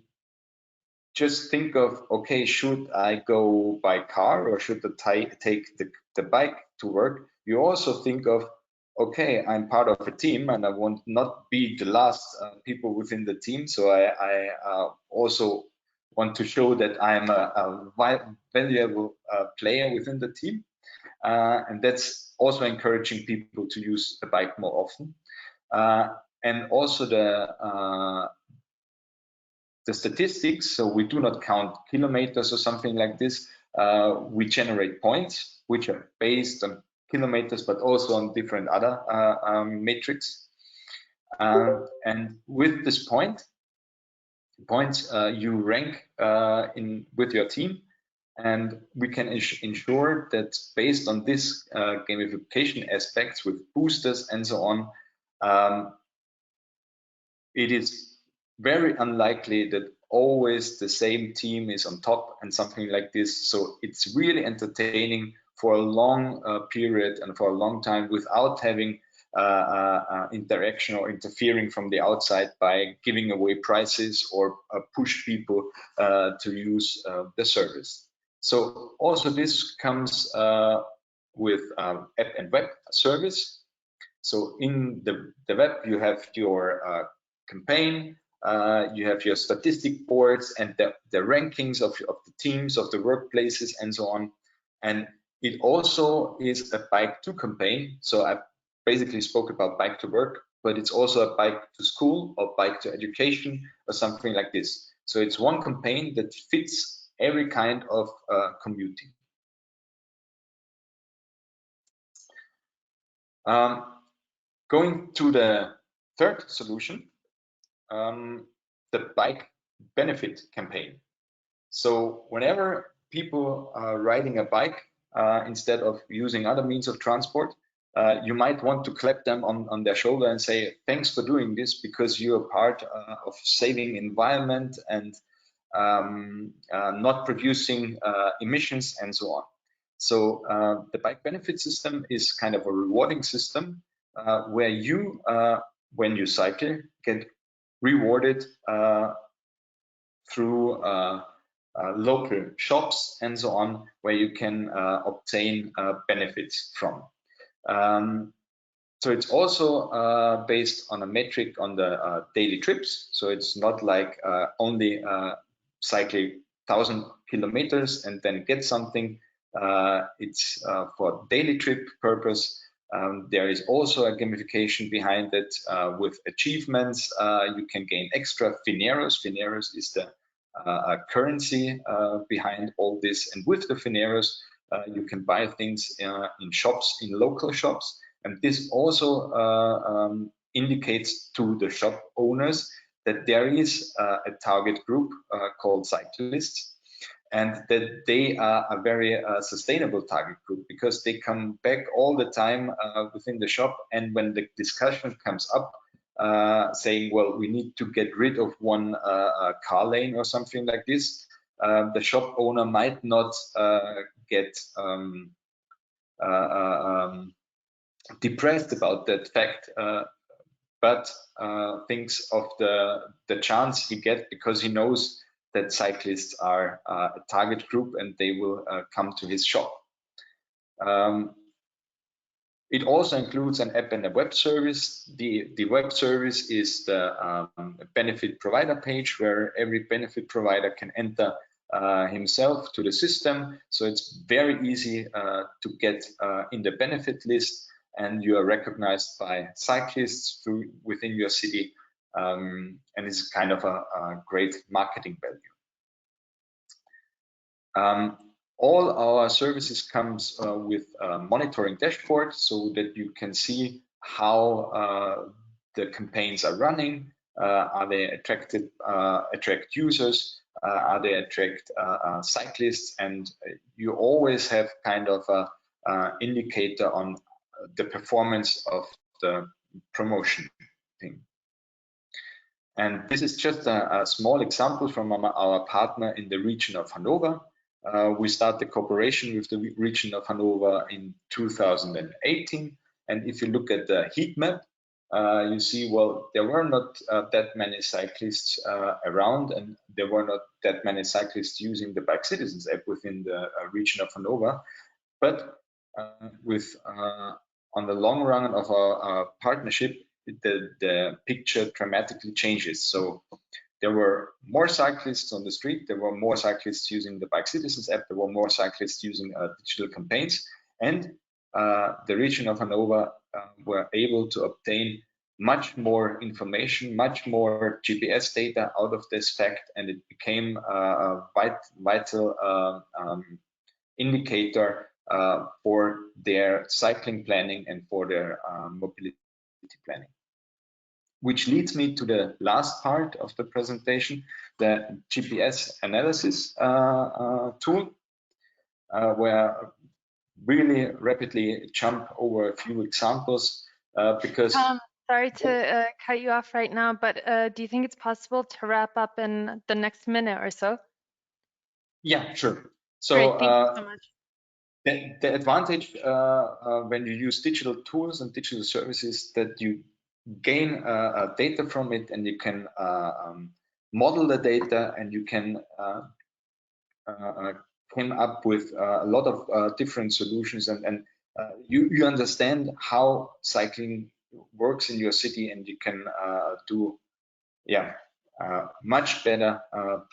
just think of, okay, should I go by car or should I take the bike to work? You also think of, okay, I'm part of a team and I want not be the last people within the team, so I also want to show that I'm a valuable player within the team, and that's also encouraging people to use the bike more often. And also the statistics, so we do not count kilometers or something like this. We generate points which are based on kilometers, but also on different other metrics. And with this points, you rank with your team, and we can ensure that based on this gamification aspects with boosters and so on, it is very unlikely that always the same team is on top and something like this. So it's really entertaining for a long period and for a long time without having interaction or interfering from the outside by giving away prices or push people to use the service. So also this comes with app and web service. So in the web, you have your campaign, you have your statistic boards and the rankings of the teams, of the workplaces, and so on. And it also is a bike to campaign. So I basically spoke about bike to work, but it's also a bike to school or bike to education or something like this. So it's one campaign that fits every kind of commuting. Going to the third solution, the bike benefit campaign. So whenever people are riding a bike instead of using other means of transport, you might want to clap them on their shoulder and say, thanks for doing this because you are part of saving environment and not producing emissions and so on. So the bike benefit system is kind of a rewarding system where you, when you cycle, get rewarded through local shops and so on, where you can obtain benefits from. So it's also based on a metric on the daily trips. So it's not like only cycling 1,000 kilometers and then get something. It's for daily trip purpose. There is also a gamification behind it with achievements. You can gain extra Fineros. Fineros is the currency behind all this. And with the Fineros, you can buy things in shops, in local shops. And this also indicates to the shop owners that there is a target group called cyclists, and that they are a very sustainable target group because they come back all the time within the shop. And when the discussion comes up saying, well, we need to get rid of one car lane or something like this, the shop owner might not get depressed about that fact, but thinks of the chance he gets because he knows that cyclists are a target group and they will come to his shop. It also includes an app and a web service. The web service is the benefit provider page where every benefit provider can enter himself to the system. So it's very easy to get in the benefit list, and you are recognized by cyclists within your city, and it's kind of a great marketing value. All our services comes with a monitoring dashboard so that you can see how the campaigns are running, Are they attract users? Are they attract cyclists? And you always have kind of a indicator on the performance of the promotion thing. And this is just a small example from our partner in the region of Hanover. We started cooperation with the region of Hanover in 2018. And if you look at the heat map, you see, well, there were not that many cyclists around, and there were not that many cyclists using the BikeCitizens app within the region of Hanover. But on the long run of our partnership, the picture dramatically changes. So there were more cyclists on the street, there were more cyclists using the BikeCitizens app, there were more cyclists using digital campaigns, and the region of Hanover were able to obtain much more information, much more GPS data out of this fact, and it became a vital indicator for their cycling planning and for their mobility planning. Which leads me to the last part of the presentation, the GPS analysis tool, where really rapidly jump over a few examples because sorry to cut you off right now, but do you think it's possible to wrap up in the next minute or so? Yeah, sure. So, great, thank you so much. The advantage when you use digital tools and digital services that you gain data from it, and you can model the data, and you can come up with a lot of different solutions, and you understand how cycling works in your city, and you can do much better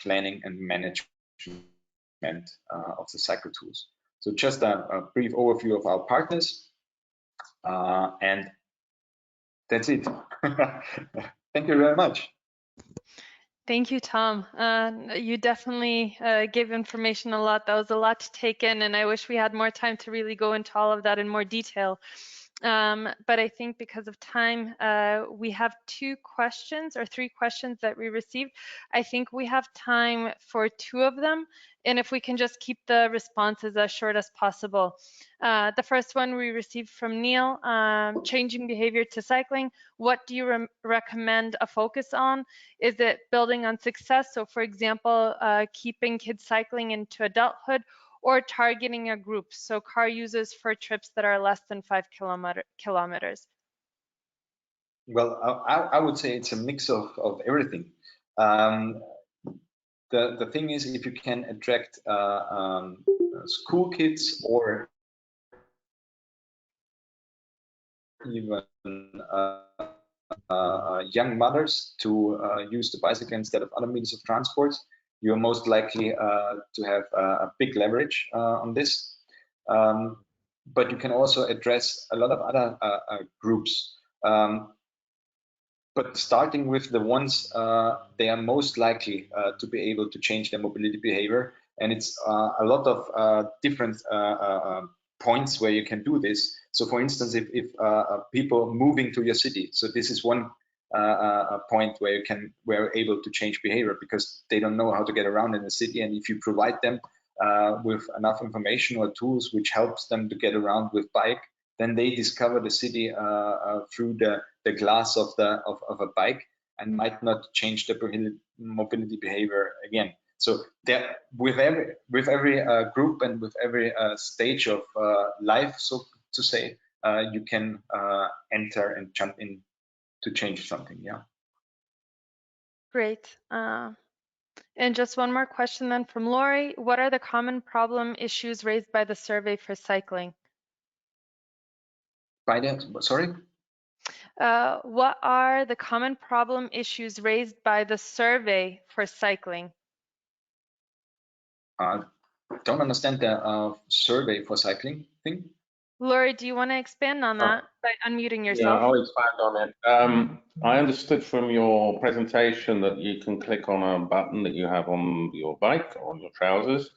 planning and management of the cycle tools. So just a brief overview of our partners, and that's it. Thank you very much. Thank you, Tom. You definitely gave information a lot. That was a lot to take in, and I wish we had more time to really go into all of that in more detail. But I think because of time, we have 2 questions or 3 questions that we received. I think we have time for 2 of them, and if we can just keep the responses as short as possible. The first one we received from Neil, changing behavior to cycling. What do you recommend a focus on? Is it building on success? So for example, keeping kids cycling into adulthood, or targeting a group, so car users for trips that are less than 5 kilometers? Well, I would say it's a mix of everything. The thing is, if you can attract school kids or even young mothers to use the bicycle instead of other means of transport, you're most likely to have a big leverage on this. But you can also address a lot of other groups. But starting with the ones, they are most likely to be able to change their mobility behavior. And it's a lot of different points where you can do this. So for instance, if people moving to your city, so this is one point where we're able to change behavior, because they don't know how to get around in the city, and if you provide them with enough information or tools which helps them to get around with bike, then they discover the city through the glass of a bike, and might not change their mobility behavior again. So there, with every group and with every stage of life, so to say, you can enter and jump in to change something. Yeah. Great. And just one more question then from Lori. What are the common problem issues raised by the survey for cycling? By that, sorry? What are the common problem issues raised by the survey for cycling? Don't understand the survey for cycling thing. Lori, do you want to expand on that by unmuting yourself? Yeah, I'll expand on it. I understood from your presentation that you can click on a button that you have on your bike or on your trousers,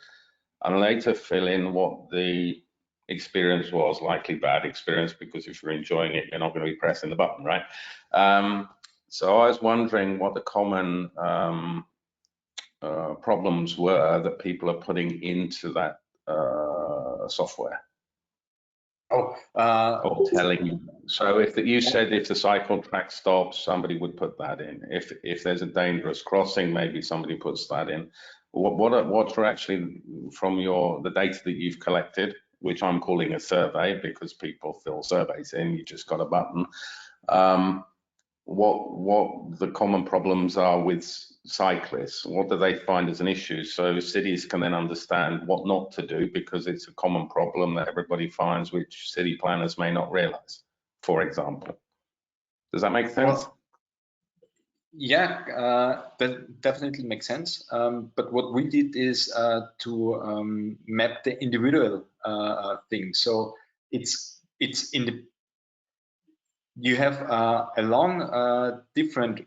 and later fill in what the experience was, likely bad experience, because if you're enjoying it, you're not going to be pressing the button, right? So I was wondering what the common problems were that people are putting into that software. Oh, Or telling you. So if you said if the cycle track stops, somebody would put that in. If there's a dangerous crossing, maybe somebody puts that in. What are actually from the data that you've collected, which I'm calling a survey because people fill surveys in, you just got a button. What the common problems are with cyclists? What do they find as an issue? So cities can then understand what not to do because it's a common problem that everybody finds, which city planners may not realize, for example. Does that make sense? Well, yeah, that definitely makes sense. But what we did is to map the individual thing. So it's in the you have along different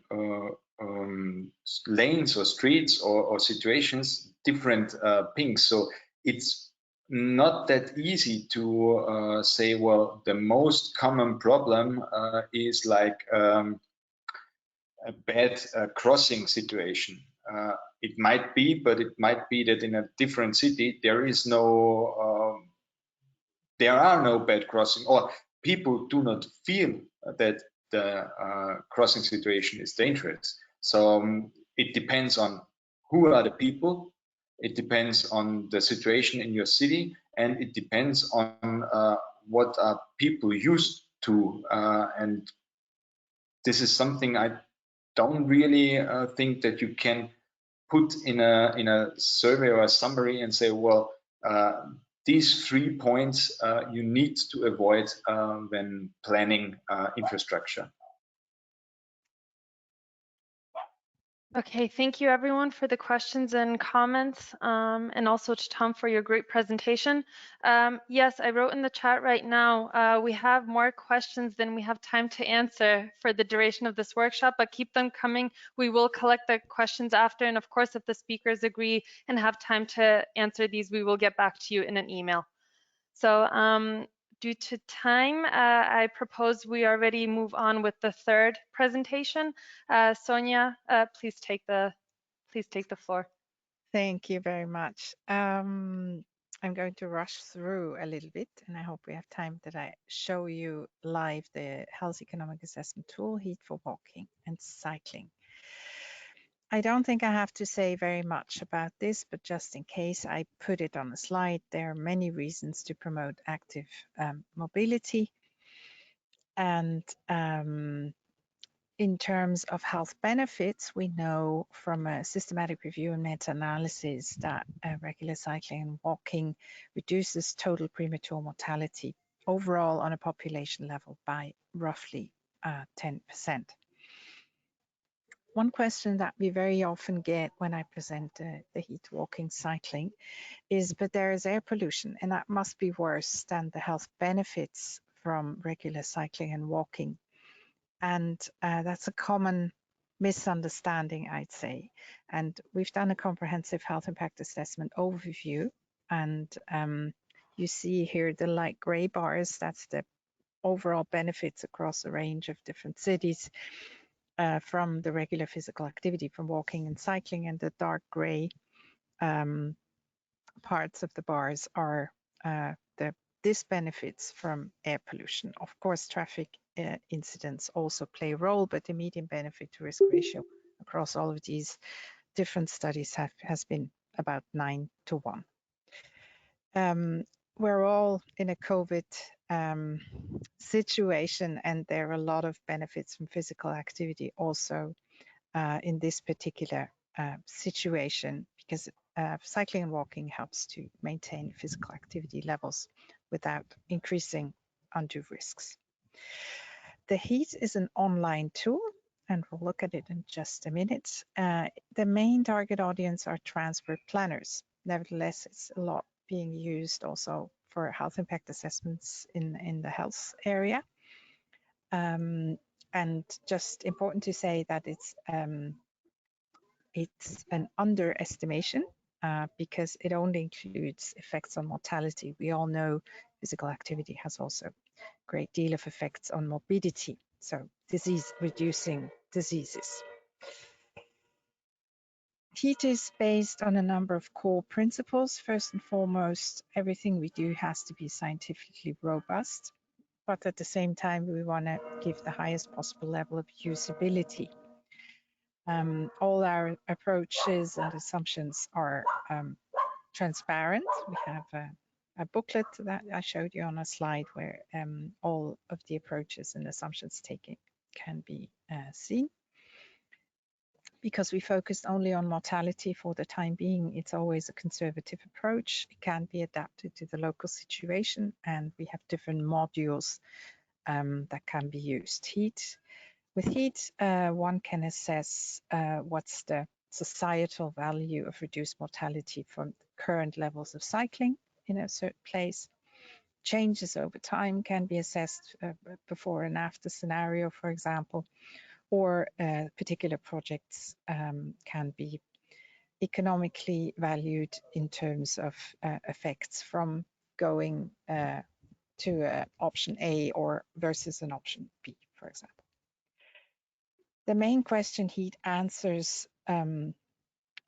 lanes or streets or situations, different pings. So it's not that easy to say, well, the most common problem is like a bad crossing situation. It might be, but it might be that in a different city there is no, there are no bad crossing, or people do not feel that the crossing situation is dangerous. So it depends on who are the people, it depends on the situation in your city, and it depends on what are people used to. And this is something I don't really think that you can put in a survey or a summary and say, well, these 3 points you need to avoid when planning infrastructure. Okay, thank you everyone for the questions and comments, and also to Tom for your great presentation. Yes, I wrote in the chat right now, we have more questions than we have time to answer for the duration of this workshop, but keep them coming. We will collect the questions after, and of course, if the speakers agree and have time to answer these, we will get back to you in an email. So due to time, I propose we already move on with the third presentation. Sonia, please take the floor. Thank you very much. I'm going to rush through a little bit, and I hope we have time that I show you live the Health Economic Assessment tool, Heat for Walking and Cycling. I don't think I have to say very much about this, but just in case I put it on a slide, there are many reasons to promote active mobility. And in terms of health benefits, we know from a systematic review and meta-analysis that regular cycling and walking reduces total premature mortality overall on a population level by roughly 10%. One question that we very often get when I present the heat walking cycling is, but there is air pollution and that must be worse than the health benefits from regular cycling and walking. And that's a common misunderstanding, I'd say. And we've done a comprehensive health impact assessment overview. And you see here the light gray bars, that's the overall benefits across a range of different cities from the regular physical activity from walking and cycling, and the dark gray parts of the bars are the disbenefits from air pollution. Of course, traffic incidents also play a role, but the median benefit to risk ratio across all of these different studies has been about 9:1. We're all in a COVID situation, and there are a lot of benefits from physical activity also in this particular situation, because cycling and walking helps to maintain physical activity levels without increasing undue risks. The HEAT is an online tool, and we'll look at it in just a minute. The main target audience are transport planners. Nevertheless, it's a lot being used also for health impact assessments in the health area. And just important to say that it's an underestimation because it only includes effects on mortality. We all know physical activity has also a great deal of effects on morbidity, so disease reducing diseases. Heat is based on a number of core principles. First and foremost, everything we do has to be scientifically robust, but at the same time, we want to give the highest possible level of usability. All our approaches and assumptions are transparent. We have a booklet that I showed you on a slide where all of the approaches and assumptions taken can be seen. Because we focused only on mortality for the time being, it's always a conservative approach. It can be adapted to the local situation, and we have different modules that can be used. With heat, one can assess what's the societal value of reduced mortality from current levels of cycling in a certain place. Changes over time can be assessed before and after scenario, for example, or particular projects can be economically valued in terms of effects from going to option A or versus an option B, for example. The main question heat answers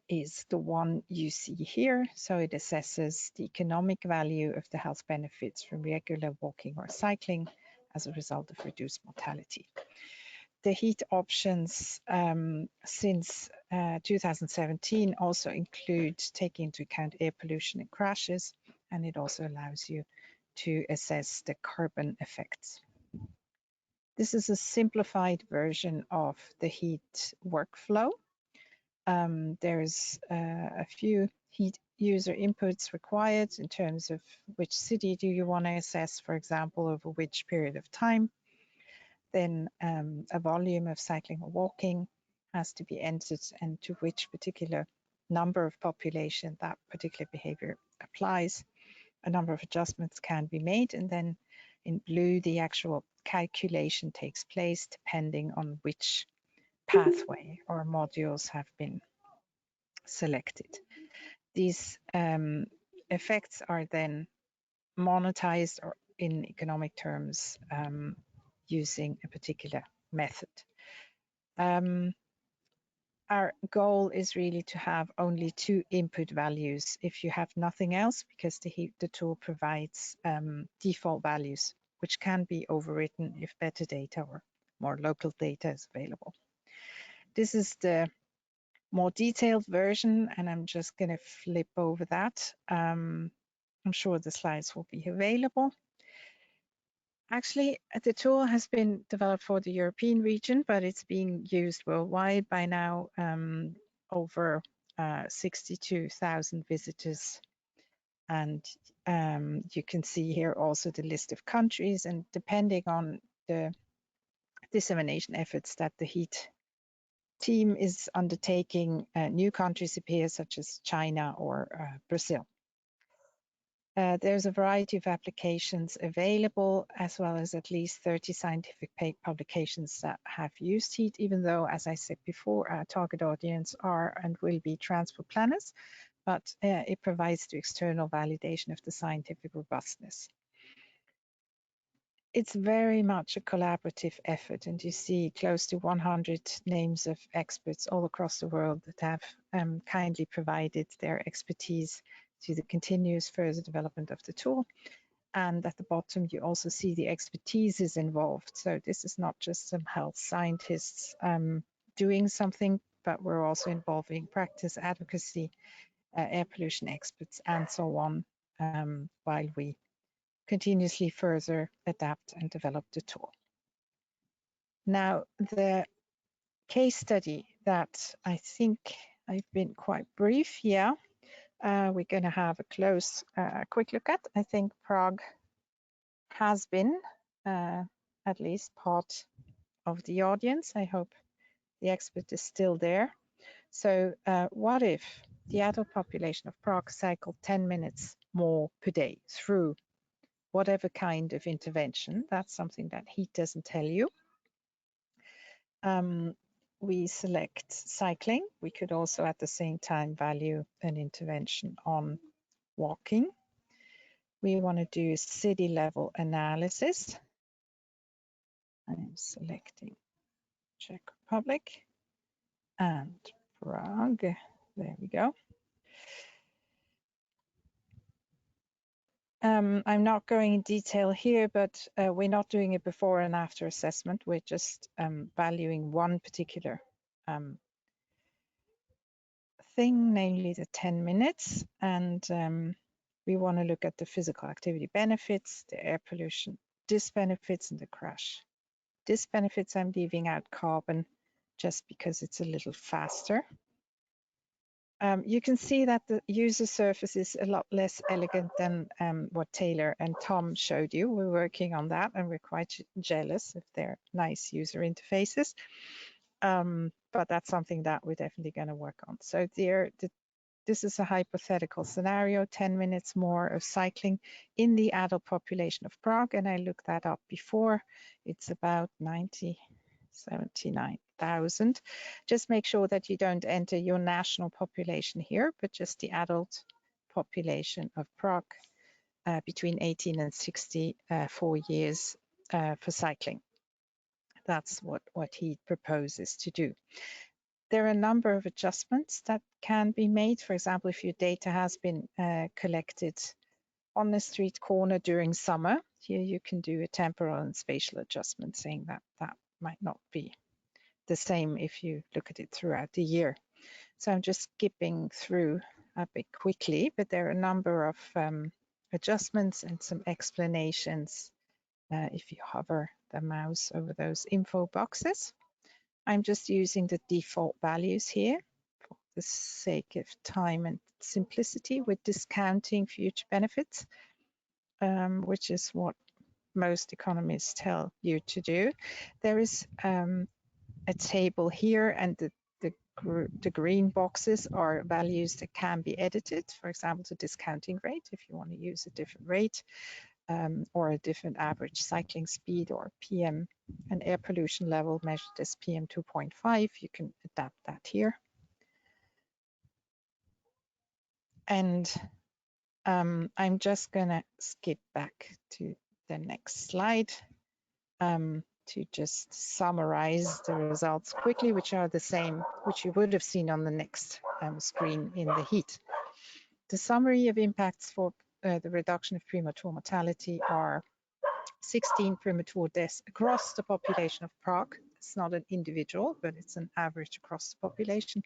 is the one you see here. So it assesses the economic value of the health benefits from regular walking or cycling as a result of reduced mortality. The heat options since 2017 also include taking into account air pollution and crashes, and it also allows you to assess the carbon effects. This is a simplified version of the heat workflow. There's a few heat user inputs required in terms of which city do you want to assess, for example, over which period of time. Then a volume of cycling or walking has to be entered, and to which particular number of population that particular behavior applies. A number of adjustments can be made, and then in blue, the actual calculation takes place depending on which pathway or modules have been selected. These effects are then monetized or in economic terms using a particular method. Our goal is really to have only 2 input values if you have nothing else, because the tool provides default values, which can be overwritten if better data or more local data is available. This is the more detailed version, and I'm just going to flip over that. I'm sure the slides will be available. Actually, the tool has been developed for the European region, but it's being used worldwide by now. Over 62,000 visitors. And you can see here also the list of countries, and depending on the dissemination efforts that the heat team is undertaking, new countries appear, such as China or Brazil. There's a variety of applications available, as well as at least 30 scientific publications that have used heat, even though, as I said before, our target audience are and will be transport planners, but it provides the external validation of the scientific robustness. It's very much a collaborative effort, and you see close to 100 names of experts all across the world that have kindly provided their expertise to the continuous further development of the tool. And at the bottom, you also see the expertises involved. So this is not just some health scientists doing something, but we're also involving practice, advocacy, air pollution experts, and so on, while we continuously further adapt and develop the tool. Now, the case study that I think I've been quite brief here, we're going to have a quick look at. I think Prague has been at least part of the audience. I hope the expert is still there. So what if the adult population of Prague cycled 10 minutes more per day through whatever kind of intervention? That's something that heat doesn't tell you. We select cycling. We could also at the same time value an intervention on walking. We want to do city level analysis. I'm selecting Czech Republic and Prague. There we go. I'm not going in detail here, but we're not doing a before and after assessment. We're just valuing one particular thing, namely the 10 minutes. And we want to look at the physical activity benefits, the air pollution disbenefits, and the crash disbenefits. I'm leaving out carbon just because it's a little faster. You can see that the user surface is a lot less elegant than what Taylor and Tom showed you. We're working on that, and we're quite jealous of their nice user interfaces. But that's something that we're definitely going to work on. So this is a hypothetical scenario, 10 minutes more of cycling in the adult population of Prague, and I looked that up before. It's about 79,000. Just make sure that you don't enter your national population here, but just the adult population of Prague between 18 and 64 years for cycling. That's what he proposes to do. There are a number of adjustments that can be made. For example, if your data has been collected on the street corner during summer, here you can do a temporal and spatial adjustment, saying that that might not be the same if you look at it throughout the year. So I'm just skipping through a bit quickly, but there are a number of adjustments and some explanations if you hover the mouse over those info boxes. I'm just using the default values here for the sake of time and simplicity, with discounting future benefits, which is what most economists tell you to do. There is a table here, and the green boxes are values that can be edited. For example, the discounting rate, if you want to use a different rate, or a different average cycling speed, or PM and air pollution level measured as PM 2.5, you can adapt that here. And I'm just gonna skip back to the next slide to just summarize the results quickly, which are the same, which you would have seen on the next screen in the heat. The summary of impacts for the reduction of premature mortality are 16 premature deaths across the population of Prague. It's not an individual, but it's an average across the population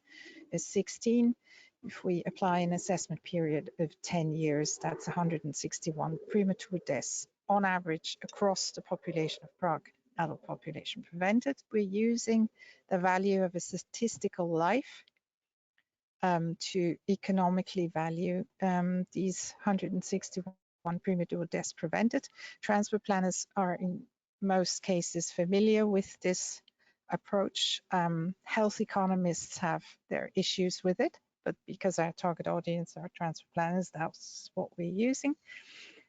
is 16. If we apply an assessment period of 10 years, that's 161 premature deaths on average across the population of Prague, adult population prevented. We're using the value of a statistical life to economically value these 161 premature deaths prevented. Transport planners are in most cases familiar with this approach. Health economists have their issues with it, but because our target audience are transport planners, that's what we're using.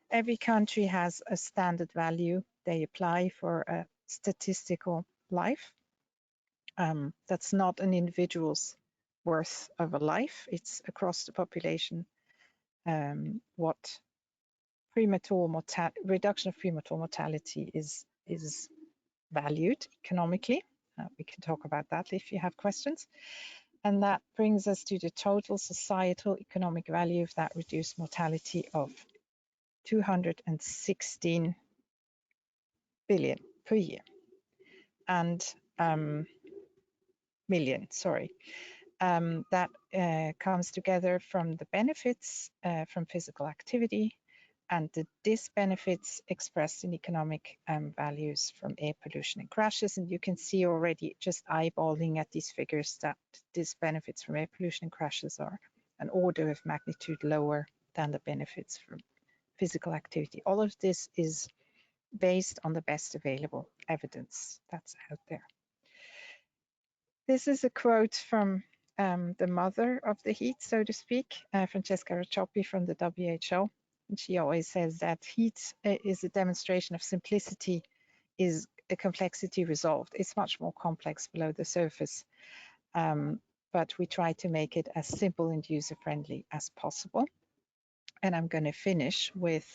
Every country has a standard value they apply for a statistical life. That's not an individual's worth of a life. It's across the population what reduction of premature mortality is valued economically. We can talk about that if you have questions. And that brings us to the total societal economic value of that reduced mortality of 216 billion per year, and million, sorry. That comes together from the benefits from physical activity and the disbenefits expressed in economic values from air pollution and crashes. And you can see already, just eyeballing at these figures, that disbenefits from air pollution and crashes are an order of magnitude lower than the benefits from physical activity. All of this is based on the best available evidence that's out there. This is a quote from the mother of the heat, so to speak, Francesca Raccioppi from the WHO. And she always says that heat is a demonstration of simplicity, is a complexity resolved. It's much more complex below the surface, but we try to make it as simple and user-friendly as possible. And I'm going to finish with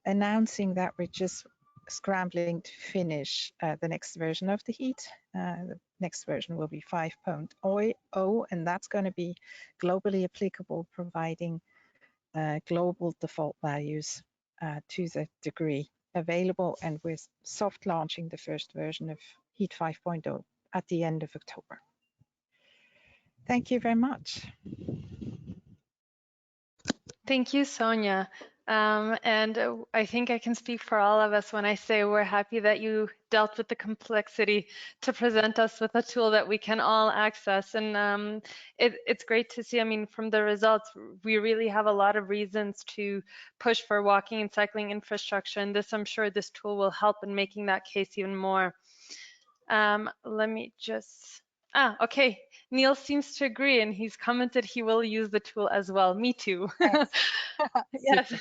announcing that we're just scrambling to finish the next version of the heat. The next version will be 5.0, and that's going to be globally applicable, providing global default values to the degree available, and we're soft launching the first version of Heat 5.0 at the end of October. Thank you very much. Thank you, Sonia. I think I can speak for all of us when I say we're happy that you dealt with the complexity to present us with a tool that we can all access. And it's great to see, I mean, from the results, we really have a lot of reasons to push for walking and cycling infrastructure. And this, I'm sure this tool will help in making that case even more. Let me just, okay. Neil seems to agree, and he's commented he will use the tool as well. Me too. Yes.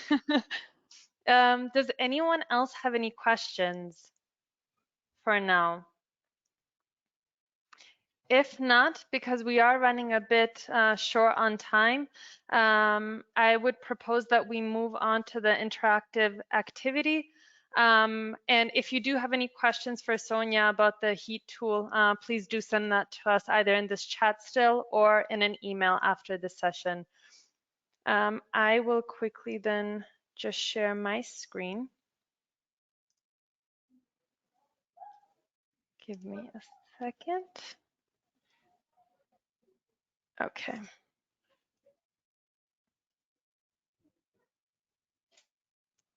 Does anyone else have any questions for now? If not, because we are running a bit short on time, I would propose that we move on to the interactive activity. And if you do have any questions for Sonia about the heat tool, please do send that to us either in this chat still or in an email after the session. I will quickly then just share my screen. Give me a second. Okay.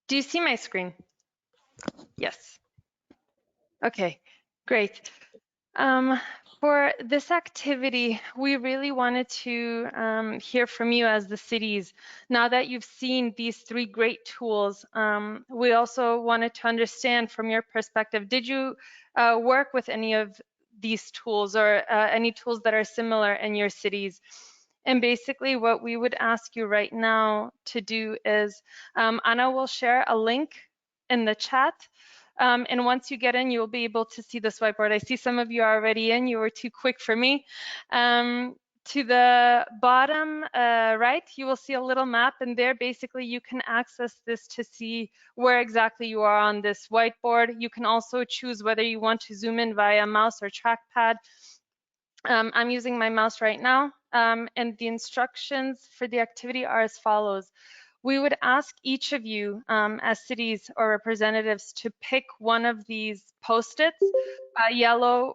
Do you see my screen? Yes. Okay, great. For this activity, we really wanted to hear from you as the cities. Now that you've seen these three great tools, we also wanted to understand from your perspective, did you work with any of these tools or any tools that are similar in your cities? And basically what we would ask you right now to do is, Anna will share a link in the chat. And once you get in, you'll be able to see this whiteboard. I see some of you are already in. You were too quick for me. To the bottom right, you will see a little map, and there basically you can access this to see where exactly you are on this whiteboard. You can also choose whether you want to zoom in via mouse or trackpad. I'm using my mouse right now, and the instructions for the activity are as follows. We would ask each of you as cities or representatives to pick one of these post-its, yellow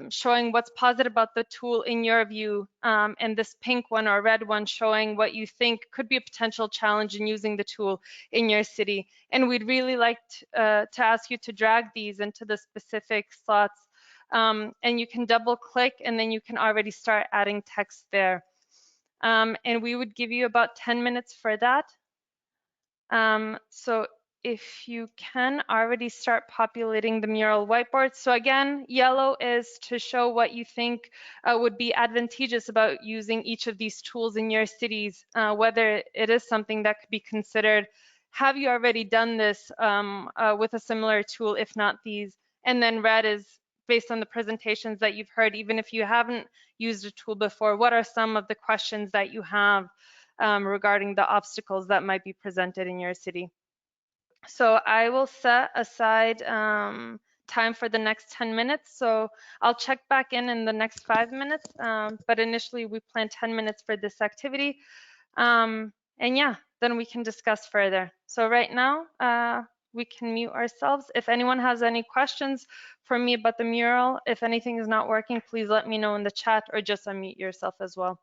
showing what's positive about the tool in your view, and this pink one or red one showing what you think could be a potential challenge in using the tool in your city. And we'd really like to ask you to drag these into the specific slots, and you can double click and then you can already start adding text there. And we would give you about 10 minutes for that. So if you can already start populating the mural whiteboard. So again, yellow is to show what you think would be advantageous about using each of these tools in your cities, whether it is something that could be considered. Have you already done this with a similar tool, if not these? And then red is based on the presentations that you've heard, even if you haven't used a tool before, what are some of the questions that you have regarding the obstacles that might be presented in your city? So I will set aside time for the next 10 minutes. So I'll check back in the next 5 minutes, but initially we plan 10 minutes for this activity. And yeah, then we can discuss further. So right now, we can mute ourselves. If anyone has any questions for me about the mural, if anything is not working, please let me know in the chat or just unmute yourself as well.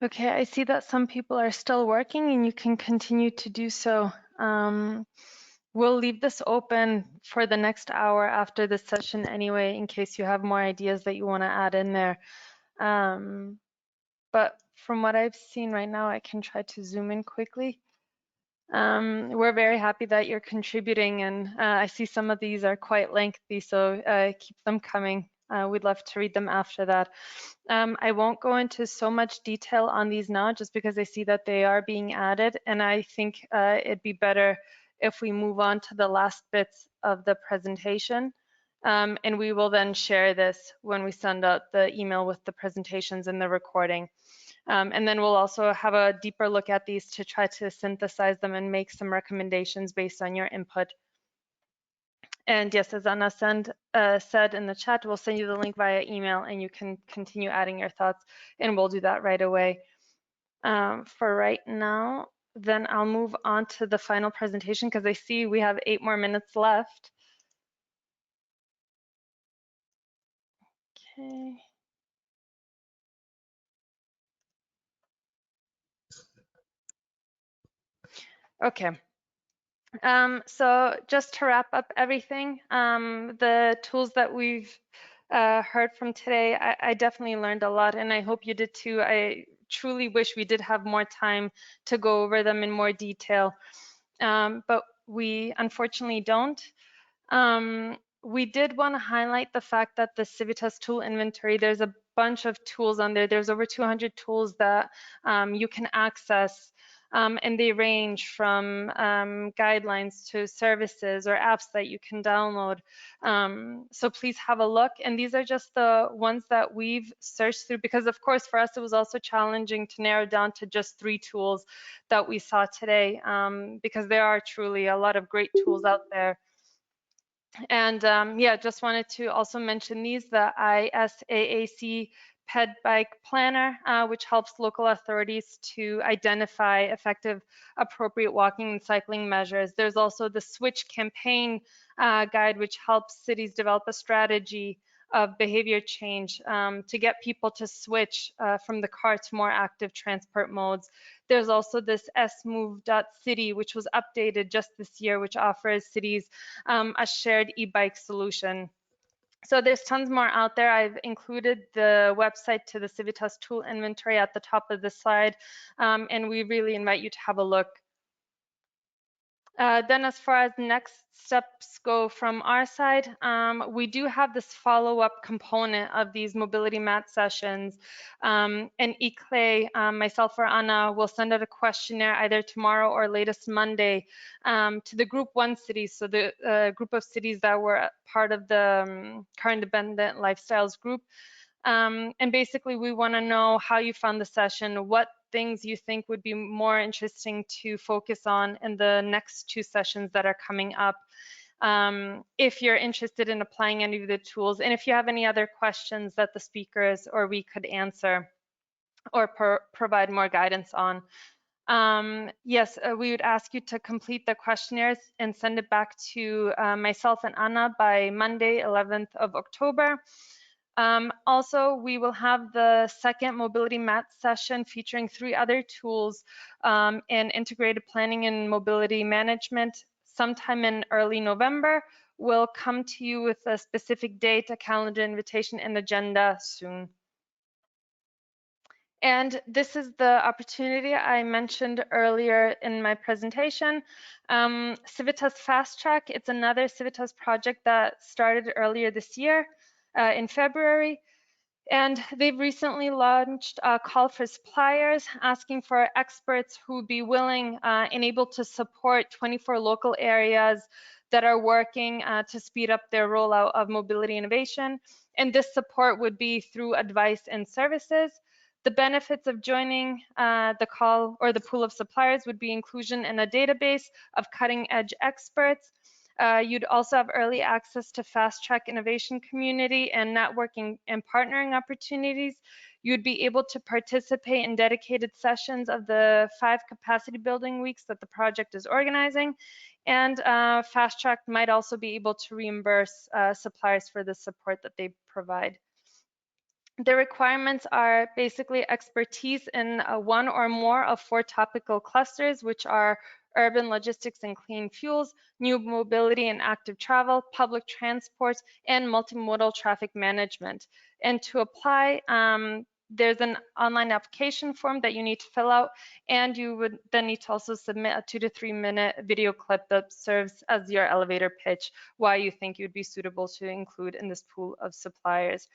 Okay, I see that some people are still working and you can continue to do so. We'll leave this open for the next hour after this session anyway, in case you have more ideas that you want to add in there. But from what I've seen right now, I can try to zoom in quickly. We're very happy that you're contributing, and I see some of these are quite lengthy, so keep them coming. We'd love to read them after that. I won't go into so much detail on these now, just because I see that they are being added, and I think it'd be better if we move on to the last bits of the presentation. And we will then share this when we send out the email with the presentations and the recording. And then we'll also have a deeper look at these to try to synthesize them and make some recommendations based on your input. And yes, as Anna said in the chat, we'll send you the link via email and you can continue adding your thoughts, and we'll do that right away. For right now, then I'll move on to the final presentation because I see we have 8 more minutes left. Okay. Okay. So just to wrap up everything, the tools that we've heard from today, I definitely learned a lot, and I hope you did too. I truly wish we did have more time to go over them in more detail, but we unfortunately don't. We did want to highlight the fact that the Civitas tool inventory, there's a bunch of tools on there. There's over 200 tools that you can access. And they range from guidelines to services or apps that you can download. So please have a look. And these are just the ones that we've searched through, because of course for us it was also challenging to narrow down to just 3 tools that we saw today, because there are truly a lot of great tools out there. And yeah, just wanted to also mention these, the ISAAC Ped Bike Planner, which helps local authorities to identify effective, appropriate walking and cycling measures. There's also the Switch Campaign Guide, which helps cities develop a strategy of behavior change to get people to switch from the car to more active transport modes. There's also this smove.city, which was updated just this year, which offers cities a shared e-bike solution. So there's tons more out there. I've included the website to the Civitas tool inventory at the top of the slide, and we really invite you to have a look. Then as far as next steps go from our side, we do have this follow-up component of these mobility match sessions. And Icle, myself or Anna, will send out a questionnaire either tomorrow or latest Monday to the group 1 cities, so the group of cities that were part of the car independent lifestyles group. And basically we want to know how you found the session, what things you think would be more interesting to focus on in the next 2 sessions that are coming up, if you're interested in applying any of the tools, and if you have any other questions that the speakers or we could answer or provide more guidance on. Yes, we would ask you to complete the questionnaires and send it back to myself and Anna by Monday, 11th of October. Also, we will have the second mobility match session featuring 3 other tools in integrated planning and mobility management sometime in early November. We'll come to you with a specific date, a calendar invitation, and agenda soon. And this is the opportunity I mentioned earlier in my presentation. Civitas Fast Track, it's another Civitas project that started earlier this year in February. And they've recently launched a call for suppliers asking for experts who would be willing and able to support 24 local areas that are working to speed up their rollout of mobility innovation. And this support would be through advice and services. The benefits of joining the call or the pool of suppliers would be inclusion in a database of cutting edge experts. You'd also have early access to fast track innovation community and networking and partnering opportunities. You'd be able to participate in dedicated sessions of the 5 capacity building weeks that the project is organizing. And Fast Track might also be able to reimburse suppliers for the support that they provide. The requirements are basically expertise in one or more of 4 topical clusters, which are urban logistics and clean fuels, new mobility and active travel, public transport, and multimodal traffic management. And to apply, there's an online application form that you need to fill out, and you would then need to also submit a 2 to 3 minute video clip that serves as your elevator pitch why you think you'd be suitable to include in this pool of suppliers.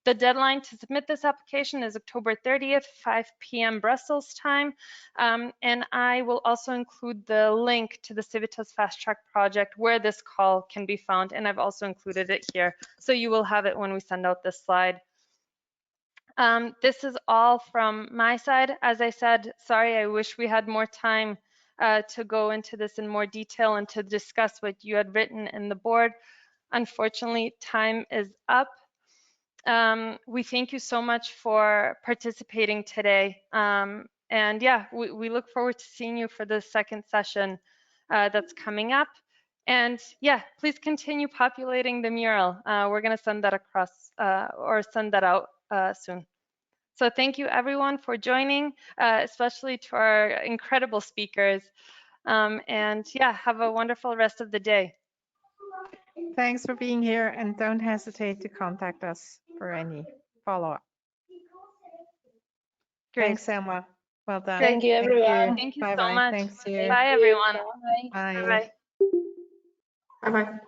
The deadline to submit this application is October 30th, 5 p.m. Brussels time. And I will also include the link to the CIVITAS Fast Track project where this call can be found. And I've also included it here. So you will have it when we send out this slide. This is all from my side. As I said, sorry, I wish we had more time to go into this in more detail and to discuss what you had written in the board. Unfortunately, time is up. We thank you so much for participating today. And yeah, we look forward to seeing you for the second session that's coming up. And yeah, please continue populating the mural. We're going to send that across or send that out soon. So thank you everyone for joining, especially to our incredible speakers. And yeah, have a wonderful rest of the day. Thanks for being here, and don't hesitate to contact us for any follow-up. Thanks, Selma. Well done. Great. Thank you, everyone. Thank you Bye so bye. much. Thanks you. Bye, everyone. Bye. Bye. Bye-bye. Bye-bye.